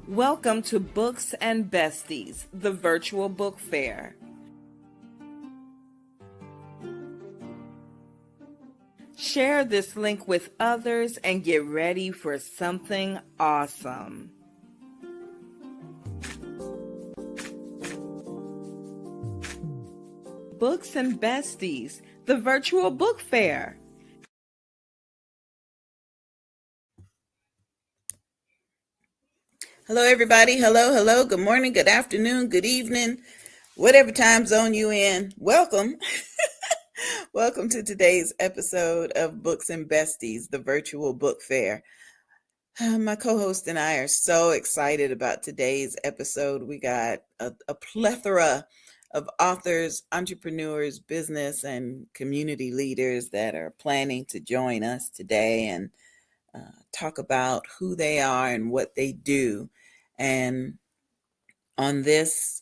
Welcome to Books and Besties, the virtual book fair. Share this link with others and get ready for something awesome. Books and Besties, the virtual book fair. Hello, everybody. Hello. Good morning, good afternoon, good evening, whatever time zone you in. Welcome. Welcome to today's episode of Books and Besties, the virtual book fair. My co-host and I are so excited about today's episode. We got a plethora of authors, entrepreneurs, business, and community leaders that are planning to join us today and talk about who they are and what they do. And on this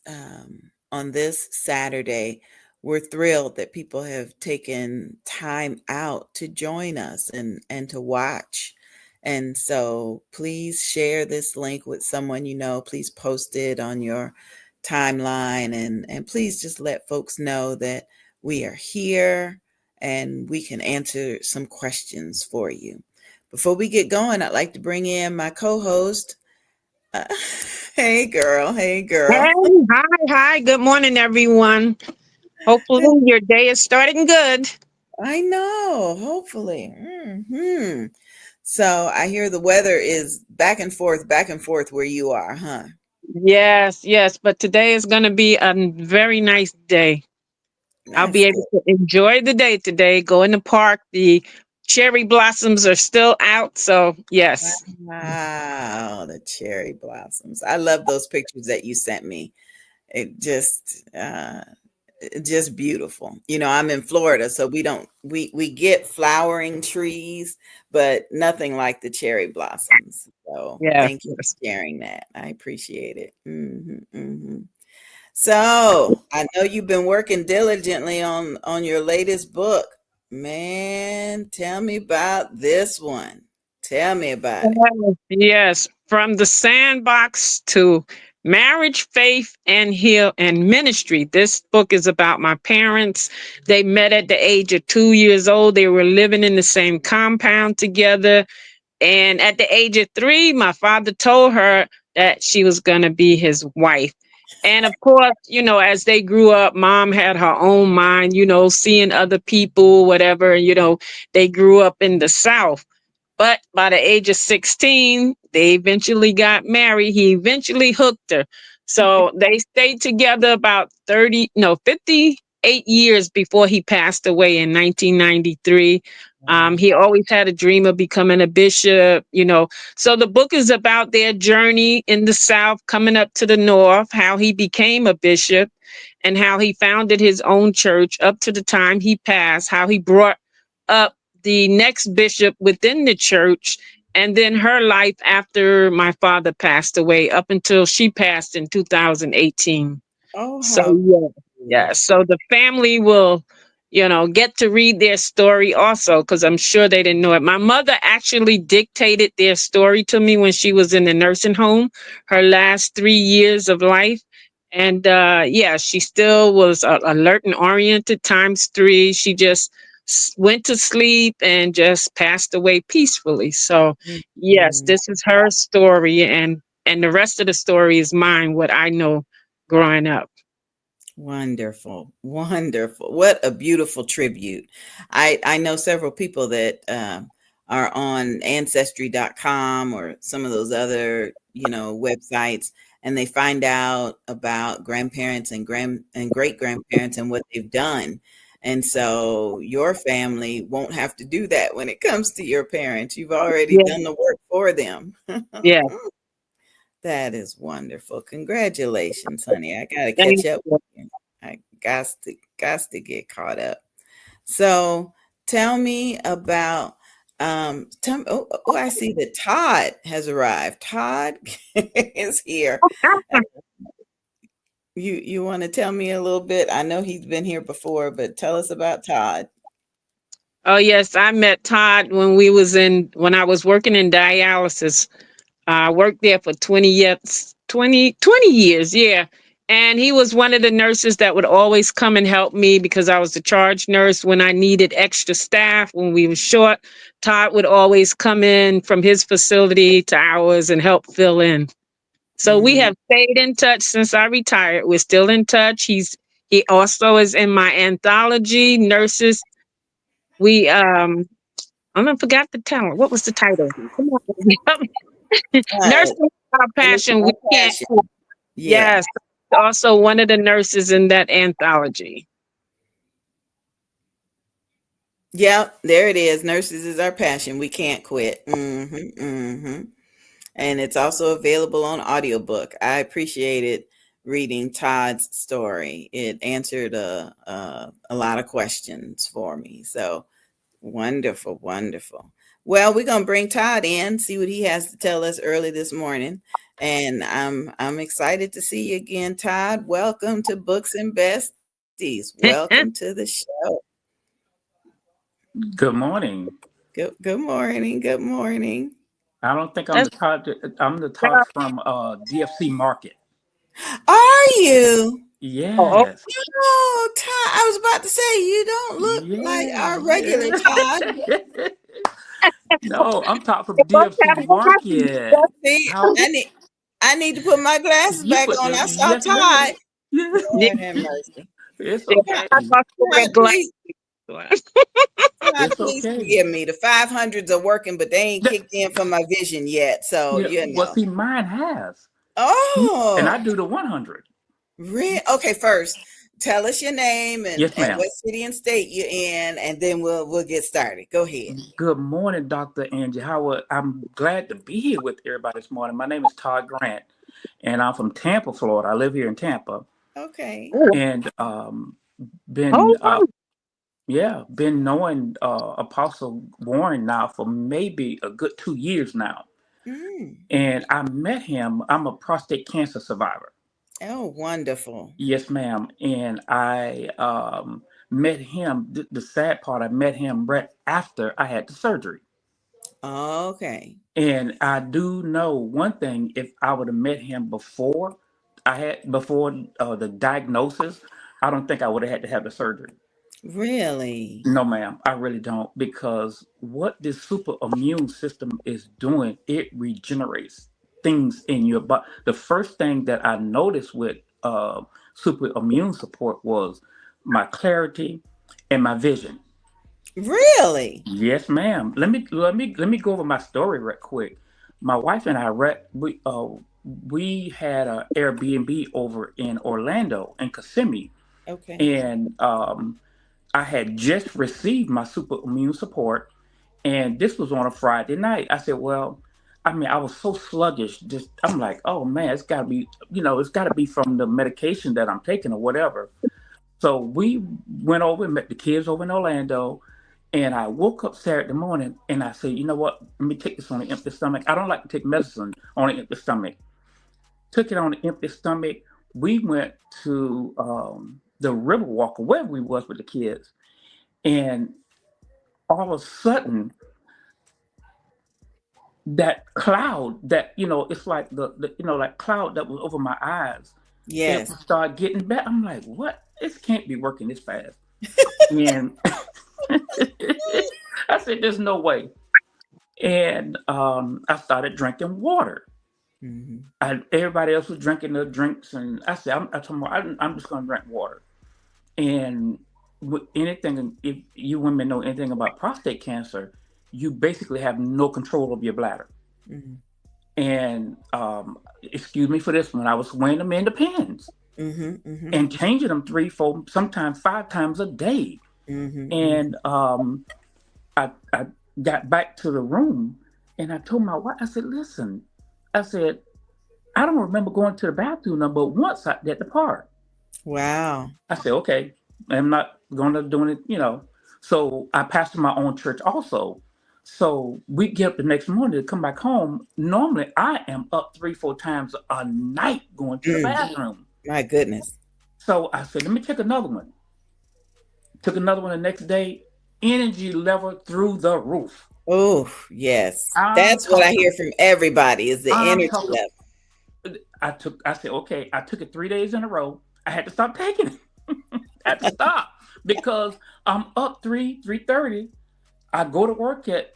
Saturday, we're thrilled that people have taken time out to join us and to watch. And so please share this link with someone you know. Please post it on your timeline and please just let folks know that we are here and we can answer some questions for you. Before we get going, I'd like to bring in my co-host. Uh, Hey girl. Hey, hi. Good morning, everyone. Hopefully, your day is starting good. I know, hopefully. So I hear the weather is back and forth where you are, huh? Yes. But today is going to be a very nice day. I'll That's be able good. to enjoy the day today. Go in the park. The cherry blossoms are still out. So, yes. Wow, the cherry blossoms. I love those pictures that you sent me. It just beautiful. You know, I'm in Florida, so we get flowering trees, but nothing like the cherry blossoms. So Yes. thank you for sharing that. I appreciate it. So I know you've been working diligently on your latest book. Man, tell me about this one. Tell me about it. Yes. From the sandbox to marriage, faith, and heal and ministry. This book is about my parents. They met at the age of 2 years old. They were living in the same compound together. And at the age of 3, my father told her that she was going to be his wife. And of course, as they grew up, mom had her own mind, seeing other people, whatever, they grew up in the South. But by the age of 16, they eventually got married. He eventually hooked her. So they stayed together about 58 years before he passed away in 1993. Wow. He always had a dream of becoming a bishop. So the book is about their journey in the South, coming up to the North, how he became a bishop, and how he founded his own church up to the time he passed, how he brought up the next bishop within the church, and then her life after my father passed away up until she passed in 2018. Oh, So how yeah. So the family will, get to read their story also, because I'm sure they didn't know it. My mother actually dictated their story to me when she was in the nursing home, her last 3 years of life. And yeah, she still was alert and oriented times three. She just went to sleep and just passed away peacefully. So yes, Mhm. this is her story, and the rest of the story is mine, what I know growing up. Wonderful. Wonderful. What a beautiful tribute. I know several people that are on ancestry.com or some of those other, websites, and they find out about grandparents and great grandparents and what they've done. And so your family won't have to do that when it comes to your parents. You've already Yeah, done the work for them. yeah. That is wonderful. Congratulations, honey. I gotta Thank catch up you. with you. I got to get caught up. So tell me about tell me, I see that Todd has arrived. Todd is here. Uh, you want to tell me a little bit? I know he's been here before, but tell us about Todd. Oh yes, I met Todd when I was working in dialysis. I worked there for 20 years, 20 years, yeah. And he was one of the nurses that would always come and help me because I was the charge nurse when I needed extra staff. When we were short, Todd would always come in from his facility to ours and help fill in. So we Mm-hmm. have stayed in touch since I retired. We're still in touch. He also is in my anthology, Nurses. We I don't forgot the talent. What was the title? Come on. Uh, Nursing is our and it's passion. our We can't passion. quit. Yeah. Yes. Also one of the nurses in that anthology. Yep, there it is. Nurses is our passion. We can't quit. Mm-hmm, mm-hmm. And it's also available on audiobook. I appreciated reading Todd's story. It answered a lot of questions for me. So wonderful, wonderful. Well, we're gonna bring Todd in, see what he has to tell us early this morning. And I'm excited to see you again, Todd. Welcome to Books and Besties. Welcome to the show. Good morning. Good morning. Good morning. I don't think I'm That's the Todd. I'm the Todd from DFC Market. Are you? oh, Yes. Oh, Todd, I was about to say you don't look like Yeah. our regular Todd. No, I'm Todd from they both DFC have glasses. Market. See, How I need to put my glasses you back put on. the I saw yes, ma'am. Todd. Yeah. Yeah, Lord have mercy. It's they okay. have us to wear Todd, please, glasses. Todd, It's please okay. forgive me. The 500s are working, but they ain't Th- kicked in for my vision yet. So Yeah. you Well, know. see, mine has, and Oh, I do the 100. okay. First, tell us your name and Yes, ma'am. what city and state you're in, and then we'll get started. Go ahead. Good morning, Dr. Angie. I'm glad to be here with everybody this morning. My name is Todd Grant, and I'm from Tampa, Florida. I live here in Tampa, Okay. Oh, and been hold on. yeah, been knowing Apostle Warren now for maybe a good 2 years now. Mm. And I met him. I'm a prostate cancer survivor. Oh, wonderful. Yes, ma'am. And I met him. The sad part, I met him right after I had the surgery. Okay. And I do know one thing: if I would have met him before the diagnosis, I don't think I would have had to have the surgery. Really? No, ma'am, I really don't, because what this super immune system is doing, it regenerates things in your body. The first thing that I noticed with super immune support was my clarity and my vision. Really? Yes, ma'am. Let me go over my story real quick. My wife and we had a Airbnb over in Orlando in Kissimmee, Okay. and I had just received my super immune support, and this was on a Friday night. I said, well, I mean, I was so sluggish. Just I'm like, oh man, it's got to be from the medication that I'm taking or whatever. So we went over and met the kids over in Orlando, and I woke up Saturday morning and I said, you know what? Let me take this on an empty stomach. I don't like to take medicine on an empty stomach. Took it on an empty stomach. We went to the Riverwalk or wherever we was with the kids, and all of a sudden that cloud that it's like the like cloud that was over my eyes, it Yes. would start getting better. I'm like, what? This can't be working this fast. And I said, there's no way. And I started drinking water. Hmm. Everybody else was drinking their drinks, and I said, I told them, I'm just going to drink water. And with anything, if you women know anything about prostate cancer, you basically have no control of your bladder. Hmm. And excuse me for this one, I was weighing them in the pens Hmm. Hmm. and changing them 3, 4, sometimes 5 times a day. Hmm. And I got back to the room and I told my wife, I said, listen, I said, I don't remember going to the bathroom number once at the park. Wow. I said, okay, I'm not going to do it. So I pastor my own church also. So we get up the next morning to come back home. Normally I am up 3, 4 times a night going to the Mm. bathroom. My goodness. So I said, let me take another one. Took another one the next day, energy level through the roof. Oh, yes. I'm That's what I hear talking. from everybody is the I'm energy talking. level. I said, okay, I took it 3 days in a row. I had to stop taking it. I had to stop because I'm up 3:30. I go to work at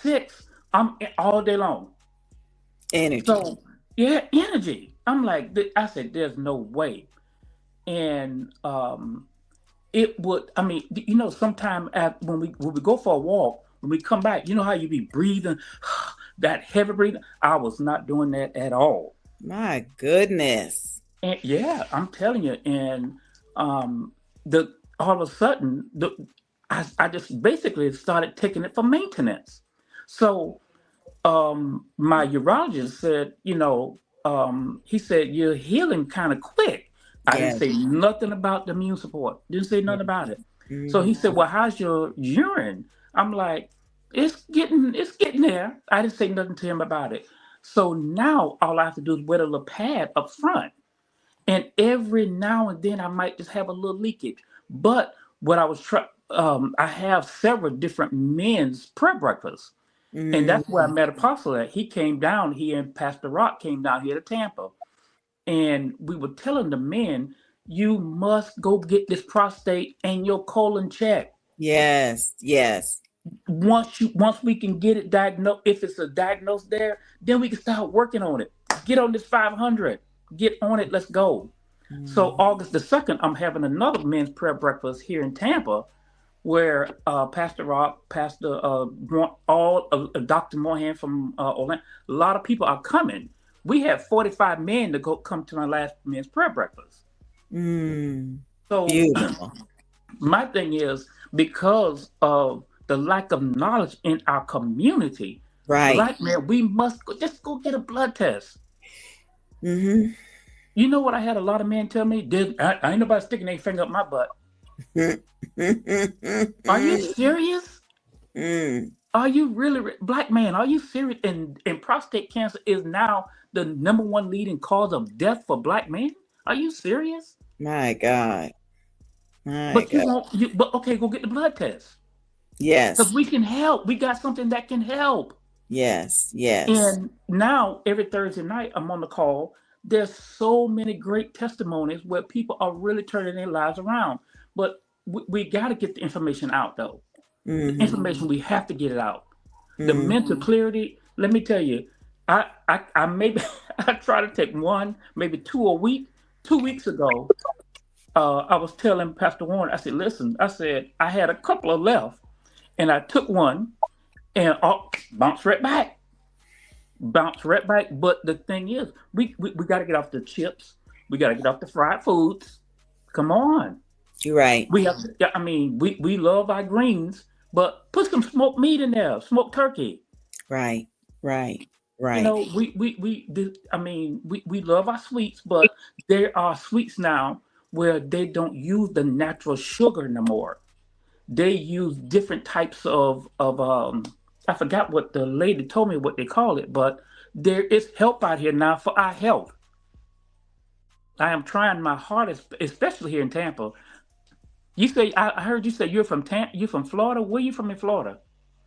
6. I'm all day long. Energy. So yeah, energy. I'm like, I said, there's no way. And it would. I mean, sometime when we go for a walk, when we come back, you know how you be breathing, that heavy breathing. I was not doing that at all. My goodness. And yeah, I'm telling you. And um, the all of a sudden, I just basically started taking it for maintenance. So my urologist said, he said you're healing kind of quick. I didn't Yes. say nothing about the immune support. Didn't say nothing about it. So he Mhm. said, well, how's your urine? I'm like, it's getting there. I didn't say nothing to him about it. So now all I have to do is wear a little pad up front, and every now and then I might just have a little leakage. But what I was trying, I have several different men's prayer breakfasts, and that's where I Mhm. met Apostle at. He came down here, and Pastor Rock came down here to Tampa. And we were telling the men, you must go get this prostate and your colon checked. Yes. Yes. Once we can get it diagnosed, if it's a diagnosis there, then we can start working on it. Get on this 500. Get on it. Let's go. So Mhm. August the 2nd, I'm having another men's prayer breakfast here in Tampa, where Pastor Rob, Pastor Dr. Mohan from Orlando, a lot of people are coming. We have 45 men to go come to my last men's prayer breakfast. Mm. So Beautiful. my thing is, because of the lack of knowledge in our community, Right. black men, we must just go get a blood test. Mm-hmm. You know what? I had a lot of men tell me, I ain't nobody sticking their finger up my butt. Are you serious? Mm. Are you really black man? Are you serious? And prostate cancer is now the number one leading cause of death for black men. Are you serious? My God. My But you God. won't. But okay, go get the blood test because Yes. we can help. We got something that can help. Yes. Yes. And now every Thursday night, I'm on the call. There's so many great testimonies where people are really turning their lives around. But we got to get the information out, though. The Mm-hmm. information, we have to get it out. The mental Mm-hmm. clarity, let me tell you, I maybe I try to take one, maybe two a week. 2 weeks ago, I was telling Pastor Warren, I said, listen, I said, I had a couple of left, and I took one and bounced right back. Bounced right back. But the thing is, we got to get off the chips. We got to get off the fried foods. Come on. You're right. We have to, yeah, I mean, we love our greens, but put some smoked meat in there, smoked turkey. Right. Right. You Right. know, I mean, we love our sweets, but there are sweets now where they don't use the natural sugar no more. They use different types of I forgot what the lady told me what they call it, but there is help out here now for our health. I am trying my hardest, especially here in Tampa. You say I heard you say you're from Florida. Where you from in Florida?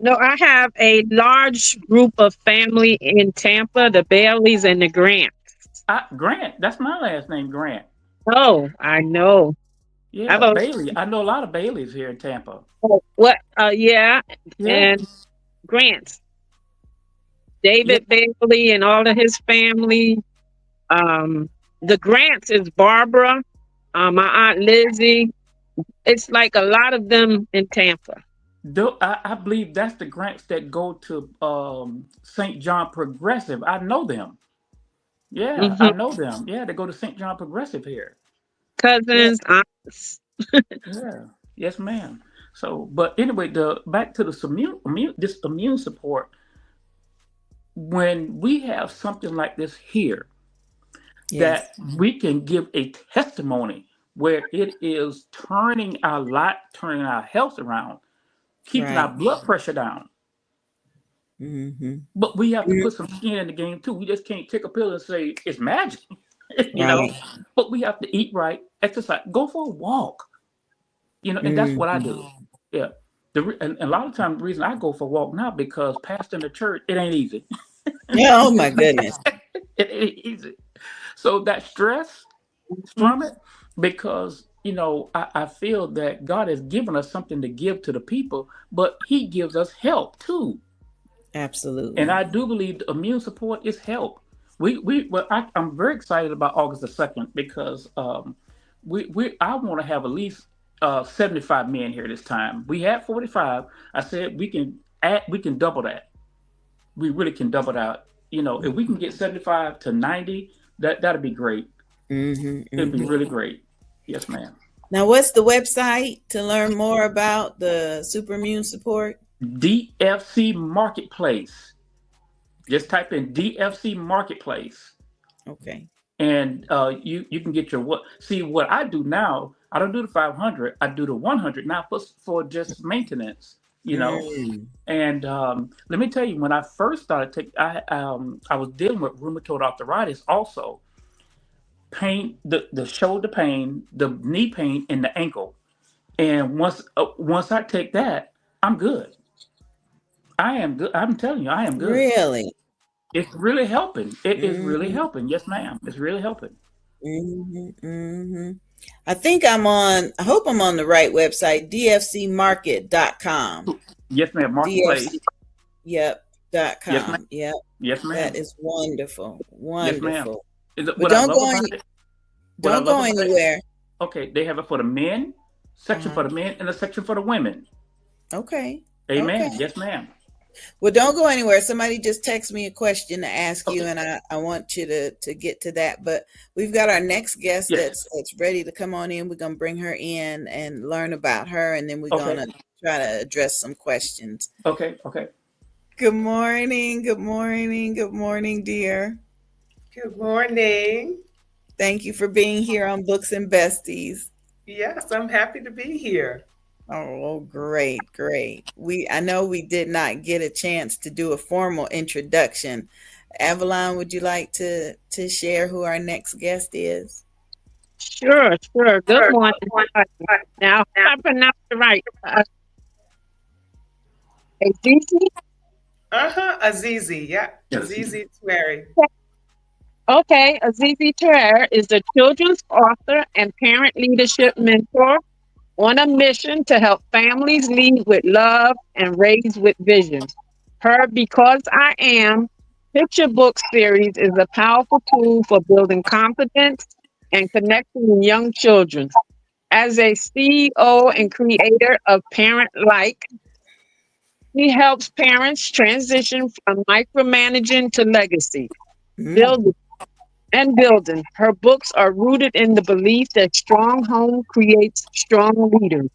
No, I have a large group of family in Tampa, the Baileys and the Grant. Grant. That's my last name, Grant. Oh, I know. I've Yeah, a Bailey. I know a lot of Baileys here in Tampa. what? Yeah, Yeah, and Grant, yeah. David Bailey, and all of his family. Um, the Grants is Barbara, my aunt Lizzie. It's like a lot of them in Tampa. I believe that's the Grants that go to St. John Progressive. I know them. Yeah, Hmm. I know them. Yeah, they go to St. John Progressive here. Yeah, Cousins, aunts. yeah. Yes, ma'am. So, but anyway, the back to the this immune support. When we have something like this here, Yes. that we can give a testimony where it is turning our health around, keeping our Right. blood pressure down. Mm-hmm. But we have to put some skin in the game too. We just can't take a pill and say it's magic, you know. Right. But we have to eat right, exercise, go for a walk, and that's what I Mm-hmm. do. Yeah. And a lot of times the reason I go for a walk now because pastoring the church, it ain't easy. Yeah, oh my goodness. It ain't easy. So that stress Mhm. from it, because I feel that God has given us something to give to the people, but He gives us help too. And Absolutely. I do believe the immune support is help. I'm very excited about August the 2nd because I want to have at least 75 men here this time. We had 45. I said we can double that. We really can double that. If we can get 75 to 90, that'd be great. Hmm, It'd be hmm. really great. Yes, ma'am. Now, what's the website to learn more about the super immune support? DFC Marketplace. Just type in DFC Marketplace, Okay. and you can get your what. See what I do now. I don't do the 500. I do the 100 now for just maintenance. Mm. And let me tell you, when I first started taking, I was dealing with rheumatoid arthritis, also pain, the shoulder pain, the knee pain, and the ankle. And once I take that, I'm good. I am good. I'm telling you, I am good. Really? It's really helping. It is really Hmm, helping. Yes, ma'am. It's really helping. hmm, hmm. I hope I'm on the right website, dfcmarket.com. Yes, ma'am. Marketplace. DFC, yep, dot Yes, ma'am. com. Yep. Yes, That ma'am. is wonderful. Yes, ma'am. Wonderful. Well, What I love about it. What I don't love go about it. anywhere. Okay, they have it for the men, section Uh-huh. for the men, and a section for the women. Okay. Okay. Amen. Yes, ma'am. Well, don't go anywhere. Somebody just text me a question to ask you, Okay. and I want you to get to that. But we've got our next guest Yes. that's ready to come on in. We're gonna bring her in and learn about her, and then we're Okay. gonna try to address some questions. Okay. Okay. Good morning. Good morning. Good morning, dear. Good morning. Thank you for being here on Books and Besties. Yes, I'm happy to be here. Oh, great, great. I know we did not get a chance to do a formal introduction. Avalon, would you like to share who our next guest is? Sure, sure. Good Sure. morning. Now, if I pronounce it right, Azizi? Uh-huh. Azizi. Yeah. Yes. Azizi Tweri. Okay, Azizi Terrer is a children's author and parent leadership mentor on a mission to help families lead with love and raise with vision. Her Because I Am picture book series is a powerful tool for building confidence and connecting young children. As a CEO and creator of Parent Like, she helps parents transition from micromanaging to legacy, Mm. building building. Her books are rooted in the belief that strong home creates strong leaders.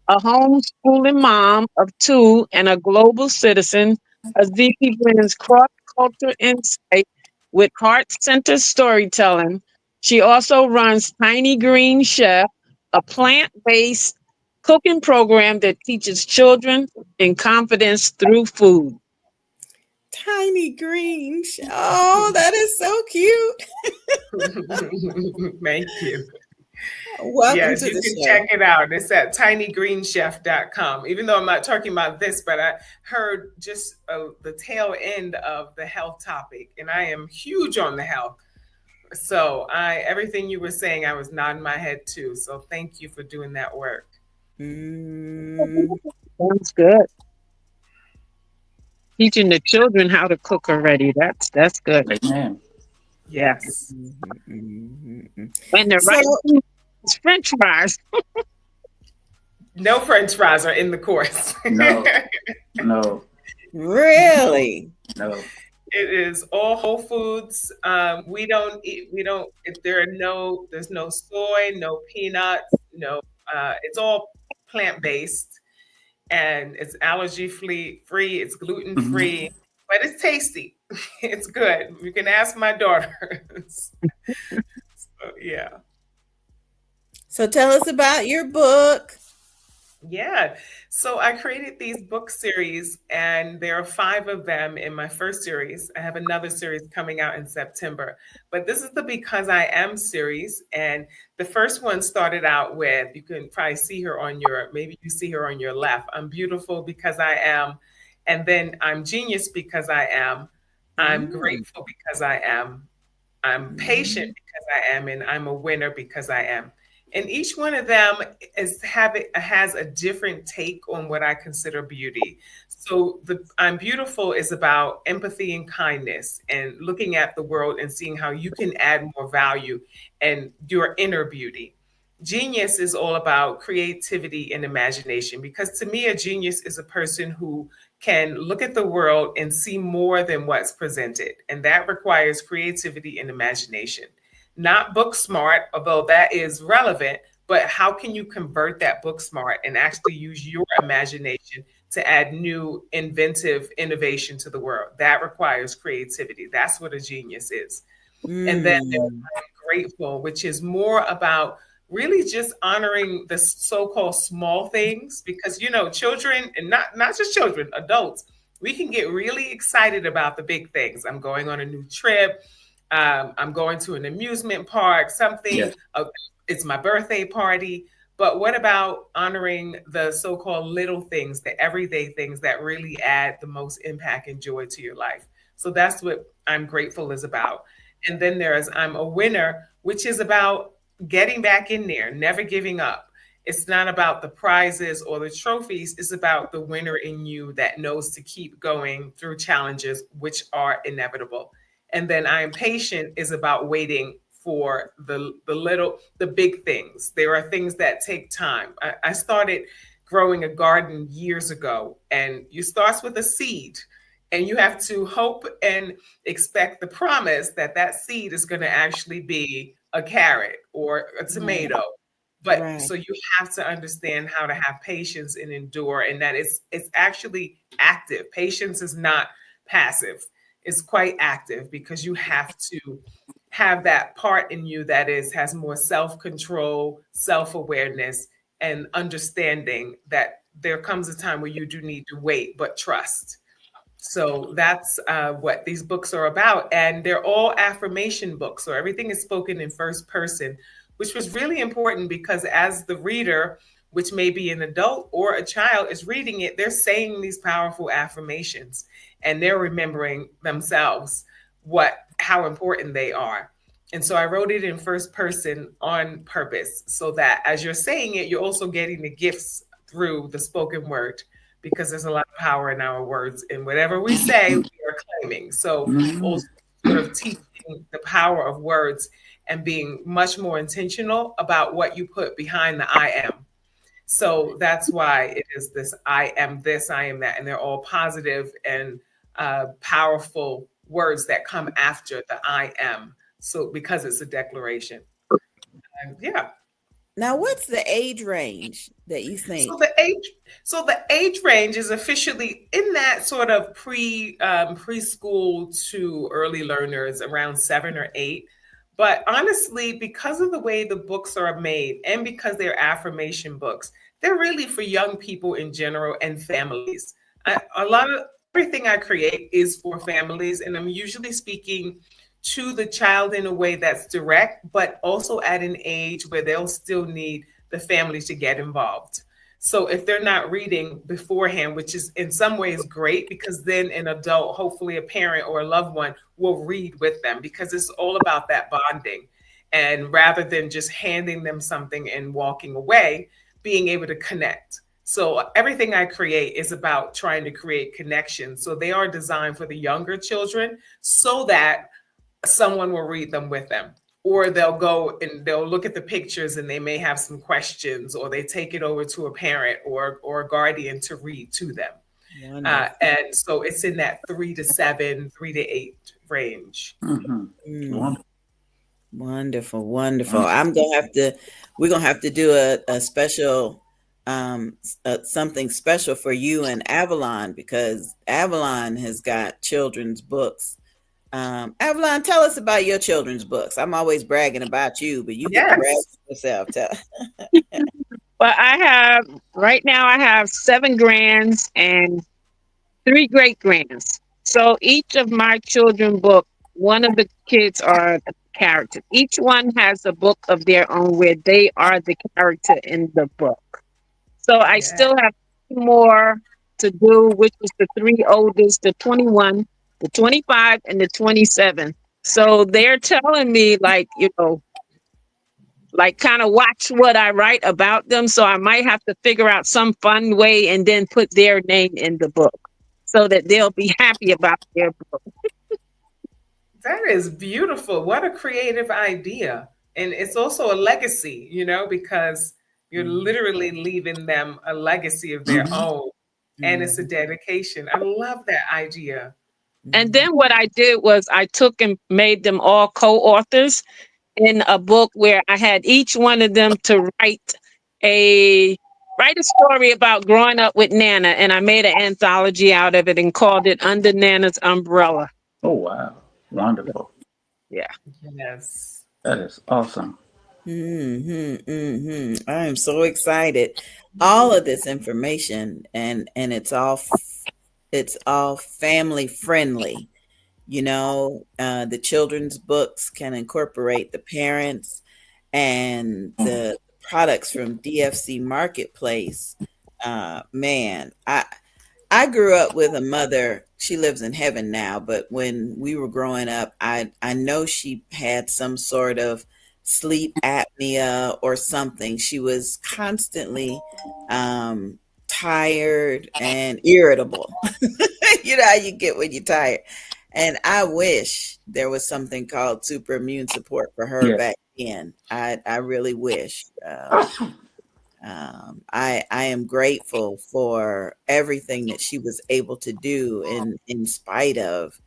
A homeschooling mom of two and a global citizen, Azizi blends cross-cultural insight with heart-centered storytelling. She also runs Tiny Green Chef, a plant-based cooking program that teaches children in confidence through food. Tiny green. Oh, that is so cute. Thank you. Welcome Yes, to you the can show. check it out. It's at tinygreenschef.com. Even though I'm not talking about this, but I heard just the tail end of the health topic, and I am huge on the health. So everything you were saying, I was nodding my head too. So thank you for doing that work. Mm. Sounds good. Teaching the children how to cook already. That's good. Amen. Yeah. Yes. Mhm, mhm, mhm. And the So, right food is French fries. No French fries are in the course. No. No. really? No. It is all whole foods. We don't eat. We don't. If there are no. There's no soy, no peanuts, no. It's all plant based, and it's allergy free. It's gluten Mhm. free, but it's tasty. It's good. You can ask my daughters. So, yeah. So tell us about your book. Yeah. So I created these book series, and there are 5 of them in my first series. I have another series coming out in September. But this is the Because I Am series. And the first one started out with, you can probably see her on your, maybe you see her on your left. I'm beautiful because I am. And then I'm genius because I am. I'm Mm, grateful because I am. I'm patient mm, because I am, and I'm a winner because I am. And each one of them has a different take on what I consider beauty. So the I'm beautiful is about empathy and kindness and looking at the world and seeing how you can add more value and your inner beauty. Genius is all about creativity and imagination, because to me, a genius is a person who can look at the world and see more than what's presented. And that requires creativity and imagination. Not book smart, although that is relevant, but how can you convert that book smart and actually use your imagination to add new inventive innovation to the world? That requires creativity. That's what a genius is. And then there's mm. I Am Grateful, which is more about really just honoring the so-called small things, because children, and not just children, adults, we can get really excited about the big things. I'm going on a new trip. I'm going to an amusement park, Yes. something, it's my birthday party. But what about honoring the so called little things, the everyday things that really add the most impact and joy to your life? So that's what I'm grateful is about. And then there's I'm a winner, which is about getting back in there, never giving up. It's not about the prizes or the trophies. It's about the winner in you that knows to keep going through challenges, which are inevitable. And then I am patient is about waiting for the big things. There are things that take time. I started growing a garden years ago, and you starts with a seed, and you have to hope and expect the promise that that seed is going to actually be a carrot or a Right, tomato. But right. so you have to understand how to have patience and endure, and that it's actually active. Patience is not passive. It's quite active, because you have to have that part in you that has more self-control, self-awareness, and understanding that there comes a time where you do need to wait but trust. So that's what these books are about. And they're all affirmation books. So everything is spoken in first person, which was really important, because as the reader, which may be an adult or a child, is reading it, they're saying these powerful affirmations, and they're remembering themselves how important they are. And so I wrote it in first person on purpose, so that as you're saying it, you're also getting the gifts through the spoken word, because there's a lot of power in our words, and whatever we say, we are claiming. So Mhm. also sort of teaching the power of words and being much more intentional about what you put behind the I am. So that's why it is this, I am that, and they're all positive and powerful words that come after the I am. So because it's a declaration. And yeah. Now, what's the age range that you So think? the age, so the age range is officially in that sort of preschool to early learners, around 7 or 8. But honestly, because of the way the books are made and because they're affirmation books, they're really for young people in general and families. A lot of everything I create is for families, and I'm usually speaking to the child in a way that's direct, but also at an age where they'll still need the family to get involved. So if they're not reading beforehand, which is in some ways great, because then an adult, hopefully a parent or a loved one, will read with them, because it's all about that bonding. And rather than just handing them something and walking away, being able to connect. So everything I create is about trying to create connections. So they are designed for the younger children, so that someone will read them with them, or they'll go and they'll look at the pictures and they may have some questions, or they take it over to a parent or a guardian to read to them. Wonderful. And so it's in that 3 to 7, 3 to 8 range. Mhm. Mm, Wonderful. wonderful, wonderful. Wonderful. We're gonna have to do a special, something special for you and Avalon, because Avalon has got children's books. Avalon, tell us about your children's books. I'm always bragging about you, but you get to brag Yes. yourself. Tell. But right now I have 7 grands and 3 great grands. So each of my children book, one of the kids are the character. Each one has a book of their own where they are the character in the book. So I Yeah. still have 2 more to do, which is the 3 oldest, the 21, the 25, and the 27. So they're telling me, like, like kind of watch what I write about them. So I might have to figure out some fun way and then put their name in the book so that they'll be happy about their book. That is beautiful. What a creative idea. And it's also a legacy, because you're literally leaving them a legacy of their Mhm. own. And it's a dedication. I love that idea. And then what I did was I took and made them all co-authors in a book where I had each one of them to write a story about growing up with Nana, and I made an anthology out of it and called it Under Nana's Umbrella. Oh, wow. Wonderful. Yeah. Yes. That is awesome. I am so excited. All of this information, and it's all family friendly. The children's books can incorporate the parents, and the products from DFC Marketplace. Man, I grew up with a mother. She lives in heaven now, but when we were growing up, I know she had some sort of sleep apnea or something. She was constantly tired and irritable. You know how you get when you're tired. And I wish there was something called super immune support for her Yes. back then. I really wish. I am grateful for everything that she was able to do in spite of.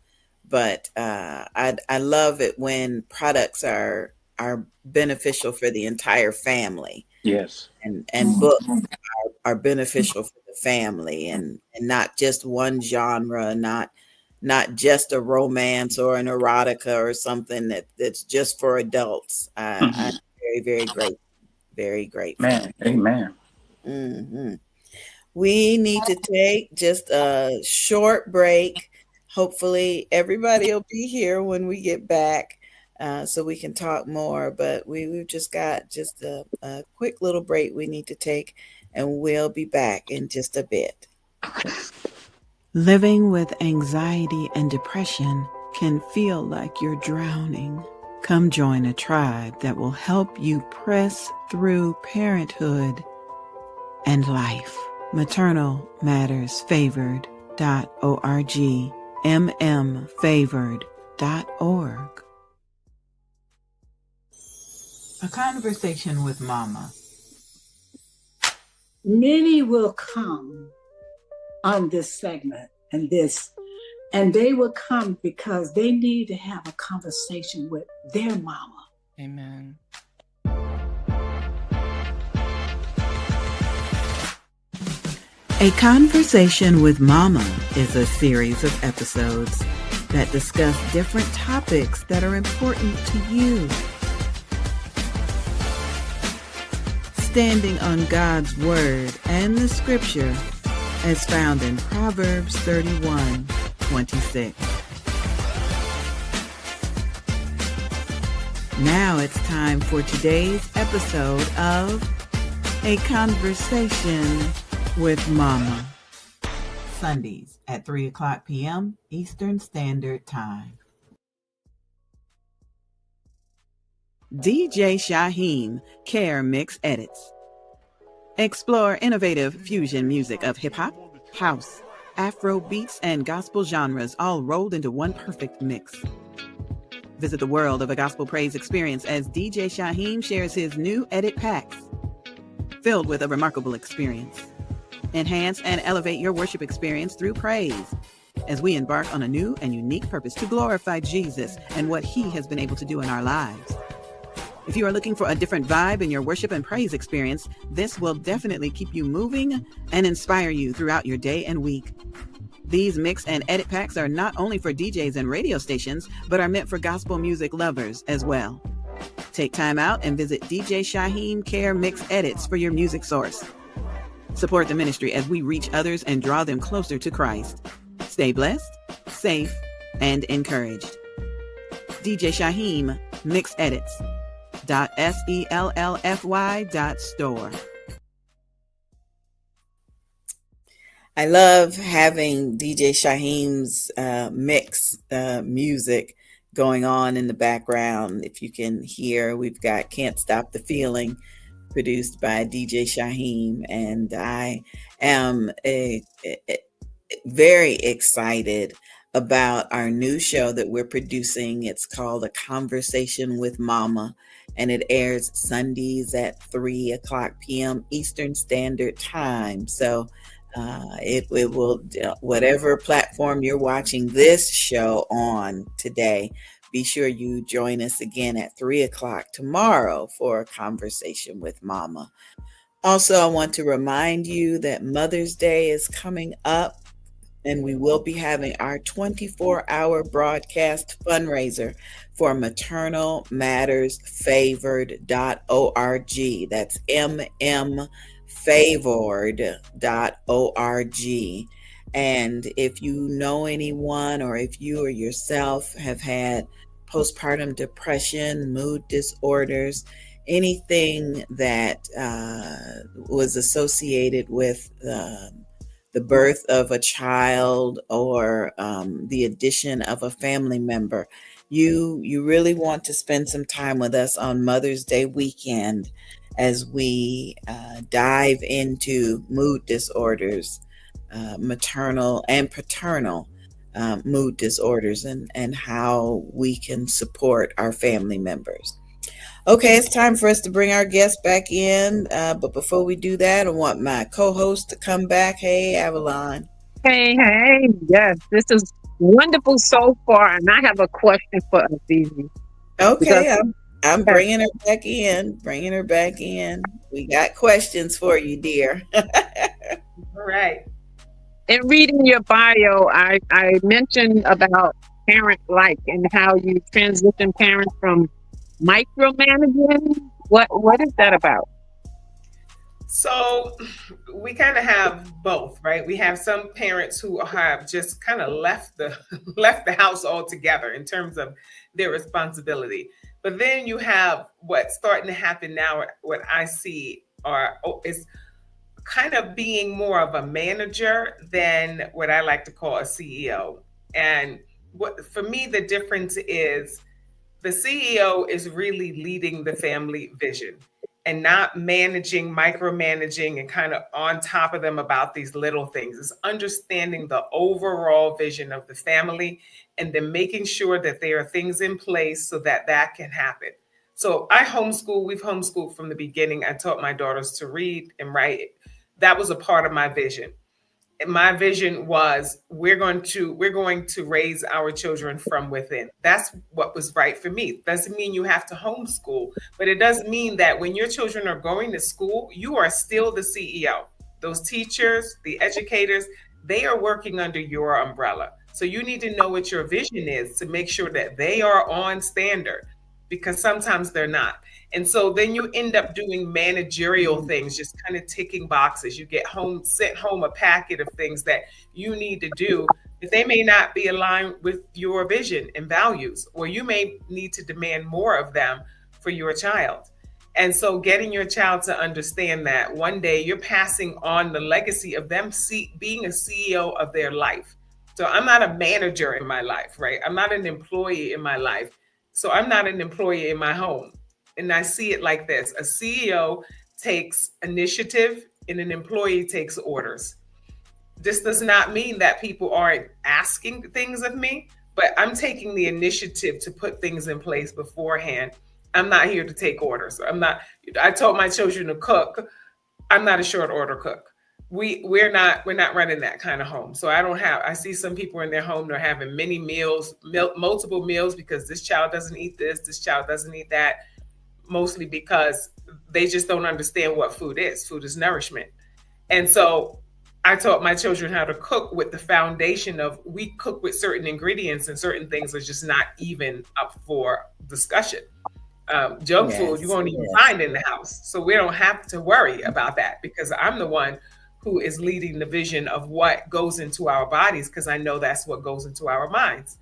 But I love it when products are beneficial for the entire family, Yes. and books are beneficial for the family, and not just one genre, not just a romance or an erotica or something that's just for adults. I'm very, very grateful. Very grateful. Man, amen. hmm We need to take just a short break. Hopefully, everybody will be here when we get back, so we can talk more. But we've just got just a quick little break we need to take, and we'll be back in just a bit. Living with anxiety and depression can feel like you're drowning. Come join a tribe that will help you press through parenthood and life. maternalmattersfavored.org, mmfavored.org. A conversation with Mama. Many will come on this segment and they will come because they need to have a conversation with their mama. Amen. A Conversation with Mama is a series of episodes that discuss different topics that are important to you. Standing on God's Word and the Scripture as found in Proverbs 31:26. Now it's time for today's episode of A Conversation with Mama. Sundays at 3:00 p.m. Eastern Standard Time. DJ Shaheem Care Mix Edits. Explore innovative fusion music of hip-hop, house, Afro beats, and gospel genres all rolled into one perfect mix. Visit the world of a gospel praise experience as DJ Shaheem shares his new edit packs, filled with a remarkable experience. Enhance and elevate your worship experience through praise as we embark on a new and unique purpose to glorify Jesus and what he has been able to do in our lives. If you are looking for a different vibe in your worship and praise experience, this will definitely keep you moving and inspire you throughout your day and week. These mix and edit packs are not only for DJs and radio stations, but are meant for gospel music lovers as well. Take time out and visit DJ Shaheem Care Mix Edits for your music source. Support the ministry as we reach others and draw them closer to Christ. Stay blessed, safe, and encouraged. DJ Shaheem Mix Edits. .sellfy.store. I love having DJ Shaheem's mix music going on in the background. If you can hear, we've got Can't Stop the Feeling, produced by DJ Shaheem, and I am very excited about our new show that we're producing. It's called A Conversation with Mama, and it airs Sundays at 3:00 p.m. Eastern Standard Time. So it will, whatever platform you're watching this show on today, be sure you join us again at 3:00 tomorrow for A Conversation with Mama. Also, I want to remind you that Mother's Day is coming up, and we will be having our 24-hour broadcast fundraiser for Maternal Matters Favored.org. That's mmfavored.org. And if you know anyone, or if you or yourself have had postpartum depression, mood disorders, anything that was associated with the birth of a child, or the addition of a family member, you really want to spend some time with us on Mother's Day weekend as we dive into mood disorders, maternal and paternal mood disorders, and how we can support our family members. Okay, it's time for us to bring our guest back in. But before we do that, I want my co-host to come back. Hey, Avalon. Hey, yes, this is wonderful so far, and I have a question for Azizi. Okay, I'm bringing her back in. We got questions for you, dear. All right. In reading your bio, I mentioned about parent-like and how you transition parents from micromanaging. What is that about? So we kind of have both, right? We have some parents who have just kind of left the house altogether in terms of their responsibility. But then you have what's starting to happen now, what I see is kind of being more of a manager than what I like to call a CEO. And what for me the difference is, the CEO is really leading the family vision and not micromanaging and kind of on top of them about these little things. It's understanding the overall vision of the family and then making sure that there are things in place so that can happen. So we've homeschooled from the beginning. I taught my daughters to read and write. That was a part of my vision. My vision was we're going to raise our children from within. That's what was right for me. Doesn't mean you have to homeschool, but it does mean that when your children are going to school, you are still the CEO. Those teachers, the educators, they are working under your umbrella. So you need to know what your vision is to make sure that they are on standard, because sometimes they're not. And so then you end up doing managerial things, just kind of ticking boxes. You sent home a packet of things that you need to do, but they may not be aligned with your vision and values, or you may need to demand more of them for your child. And so getting your child to understand that one day you're passing on the legacy of them being a CEO of their life. So I'm not a manager in my life, right? I'm not an employee in my life. So I'm not an employee in my home. And I see it like this: a CEO takes initiative and an employee takes orders. This does not mean that people aren't asking things of me, but I'm taking the initiative to put things in place beforehand. I'm not here to take orders. I taught my children to cook. I'm not a short order cook. We're not running that kind of home. So I see some people in their home, they're having many meals, multiple meals, because this child doesn't eat this child doesn't eat that. Mostly because they just don't understand what food is. Food is nourishment. And so I taught my children how to cook with the foundation of we cook with certain ingredients, and certain things are just not even up for discussion. Junk food you Yes, won't even yes. find in the house. So we don't have to worry about that because I'm the one who is leading the vision of what goes into our bodies because I know that's what goes into our minds.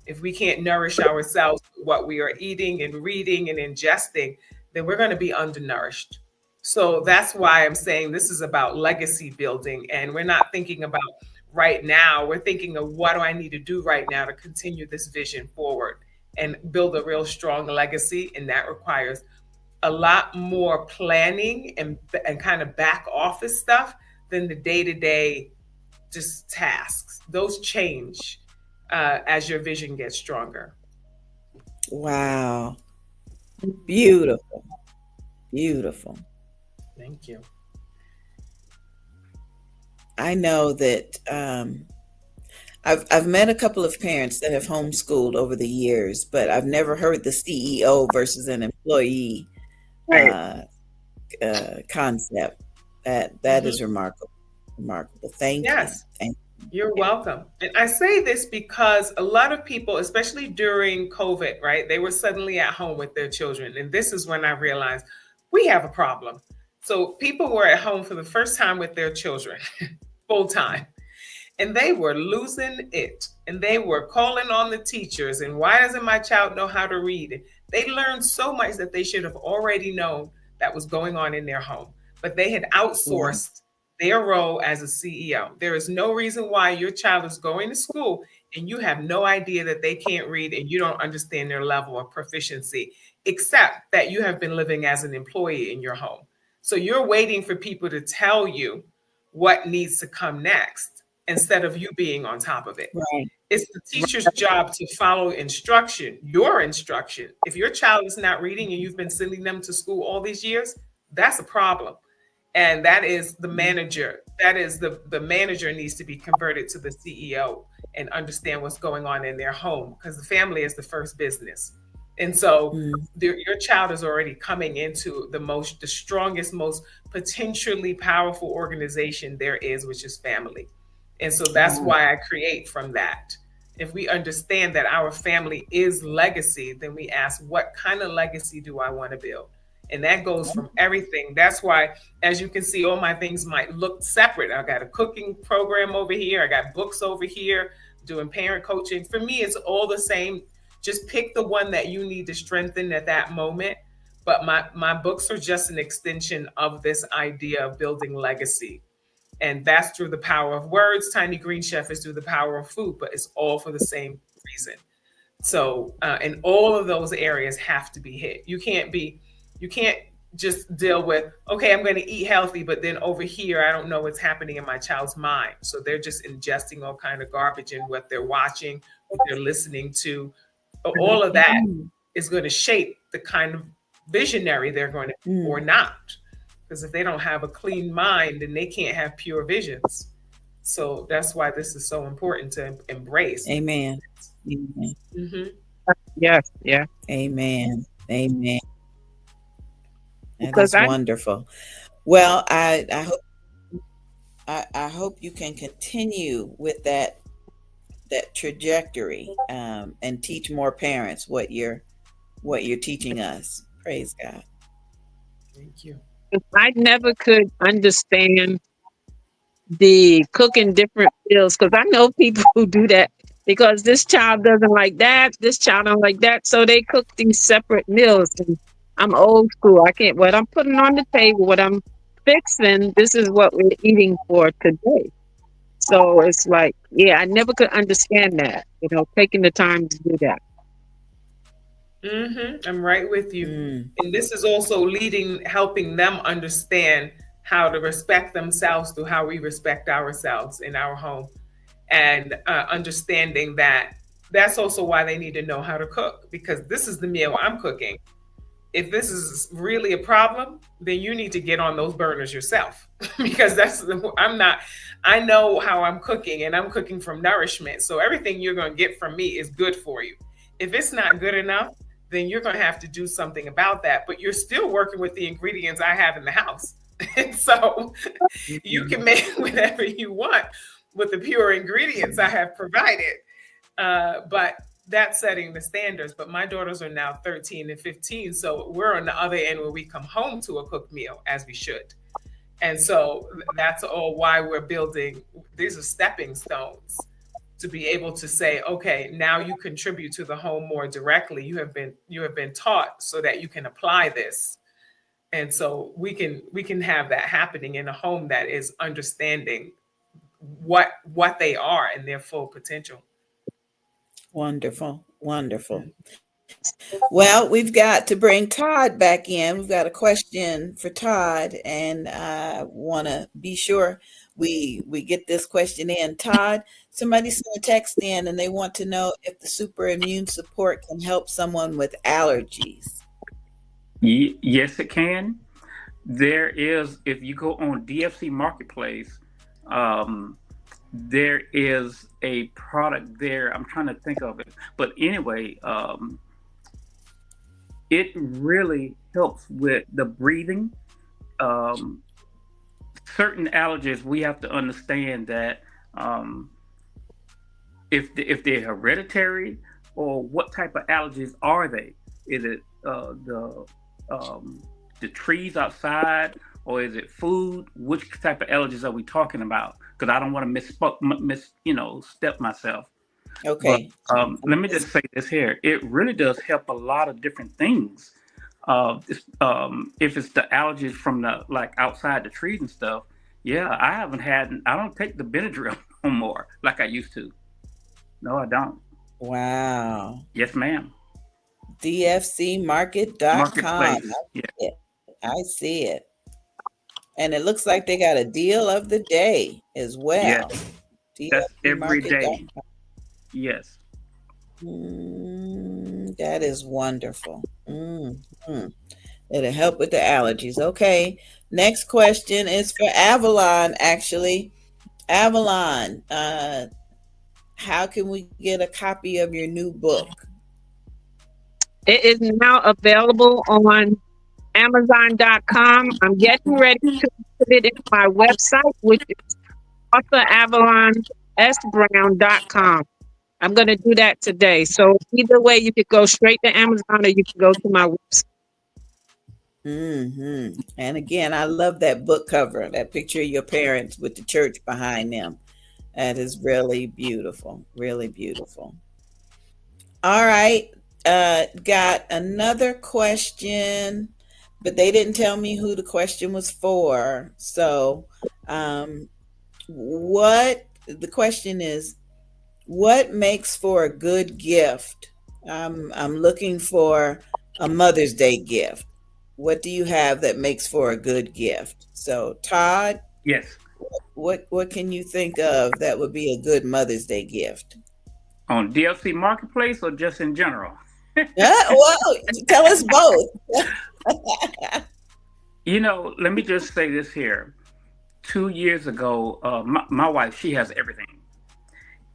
If we can't nourish ourselves with what we are eating and reading and ingesting, then we're going to be undernourished. So that's why I'm saying this is about legacy building. And we're not thinking about right now. We're thinking of what do I need to do right now to continue this vision forward and build a real strong legacy. And that requires a lot more planning and kind of back office stuff than the day to day just tasks. Those change as your vision gets stronger. Wow. Beautiful. Beautiful. Thank you. I know that I've met a couple of parents that have homeschooled over the years, but I've never heard the CEO versus an employee Right. Concept. That is remarkable. Remarkable. Thank you. Yes. Thank You're welcome. And I say this because a lot of people, especially during COVID, right, they were suddenly at home with their children. And this is when I realized we have a problem. So people were at home for the first time with their children, full time. And they were losing it. And they were calling on the teachers. And why doesn't my child know how to read? They learned so much that they should have already known that was going on in their home. But they had outsourced their role as a CEO. There is no reason why your child is going to school and you have no idea that they can't read and you don't understand their level of proficiency, except that you have been living as an employee in your home. So you're waiting for people to tell you what needs to come next instead of you being on top of it. Right. It's the teacher's job to follow instruction, your instruction. If your child is not reading and you've been sending them to school all these years, that's a problem. And that is the manager. That is the manager needs to be converted to the CEO and understand what's going on in their home because the family is the first business. And so your child is already coming into the strongest, most potentially powerful organization there is, which is family. And so that's why I create from that. If we understand that our family is legacy, then we ask, what kind of legacy do I want to build? And that goes from everything. That's why, as you can see, all my things might look separate. I got a cooking program over here. I got books over here, doing parent coaching. For me, it's all the same. Just pick the one that you need to strengthen at that moment. But my books are just an extension of this idea of building legacy. And that's through the power of words. Tiny Green Chef is through the power of food, but it's all for the same reason. So, and all of those areas have to be hit. You can't just deal with, okay, I'm going to eat healthy, but then over here, I don't know what's happening in my child's mind. So they're just ingesting all kind of garbage in what they're watching, what they're listening to. All of that is going to shape the kind of visionary they're going to or not. Because if they don't have a clean mind, then they can't have pure visions. So that's why this is so important to embrace. Amen. Amen. Yes. Yeah. Amen. Amen. That Because is wonderful. Well, I hope you can continue with that trajectory and teach more parents what you're teaching us. Praise God. Thank you. I never could understand the cooking different meals because I know people who do that because this child doesn't like that, this child don't like that, so they cook these separate meals. And I'm old school. I can't. What I'm putting on the table, what I'm fixing, this is what we're eating for today. So it's like, yeah, I never could understand that. Taking the time to do that. I'm right with you. And this is also helping them understand how to respect themselves through how we respect ourselves in our home. And understanding that that's also why they need to know how to cook, because this is the meal I'm cooking. If this is really a problem, then you need to get on those burners yourself because I know how I'm cooking and I'm cooking from nourishment. So everything you're going to get from me is good for you. If it's not good enough, then you're going to have to do something about that. But you're still working with the ingredients I have in the house. And so you can make whatever you want with the pure ingredients I have provided. But that's setting the standards. But my daughters are now 13 and 15. So we're on the other end where we come home to a cooked meal, as we should. And so that's all why we're building. These are stepping stones to be able to say, okay, now you contribute to the home more directly. You have been taught so that you can apply this. And so we can have that happening in a home that is understanding what they are and their full potential. Wonderful. Wonderful. Well, we've got to bring Todd back in. We've got a question for Todd, and I want to be sure we get this question in. Todd, somebody sent a text in, and they want to know if the super immune support can help someone with allergies. Yes, it can. There is, if you go on DFC Marketplace, there is a product there. I'm trying to think of it, but anyway, it really helps with the breathing. Um, Certain allergies, we have to understand that um, if they're hereditary, or what type of allergies are they? Is it um, the trees outside, or is it food? Which type of allergies are we talking about? Because I don't want to step myself. But Okay. let me just say this here. It really does help a lot of different things. If it's the allergies from the like outside the trees and stuff, yeah, I don't take the Benadryl no more like I used to. No, I don't. Wow. Yes, ma'am. DFCmarket.com. Marketplace. Yeah. I see it. And it looks like they got a deal of the day as Yes. well. That's every day. DFCmarket.com. Yes. That is wonderful. It'll help with the allergies. Okay. Next question is for Avalon, actually. Avalon, how can we get a copy of your new book? It is now available on Amazon.com. I'm getting ready to put it in my website, which is AuthorAvalonSBrown.com. I'm going to do that today. So either way, you could go straight to Amazon, or you can go to my website. And again, I love that book cover, that picture of your parents with the church behind them. That is really beautiful. Really beautiful. All right. Got another question, but they didn't tell me who the question was for. So, the question is, what makes for a good gift? I'm looking for a Mother's Day gift. What do you have that makes for a good gift? So, Todd, Yes. what can you think of that would be a good Mother's Day gift? On DLC Marketplace or just in general? Well, tell us both. Let me just say this here. 2 years ago, my wife, she has everything.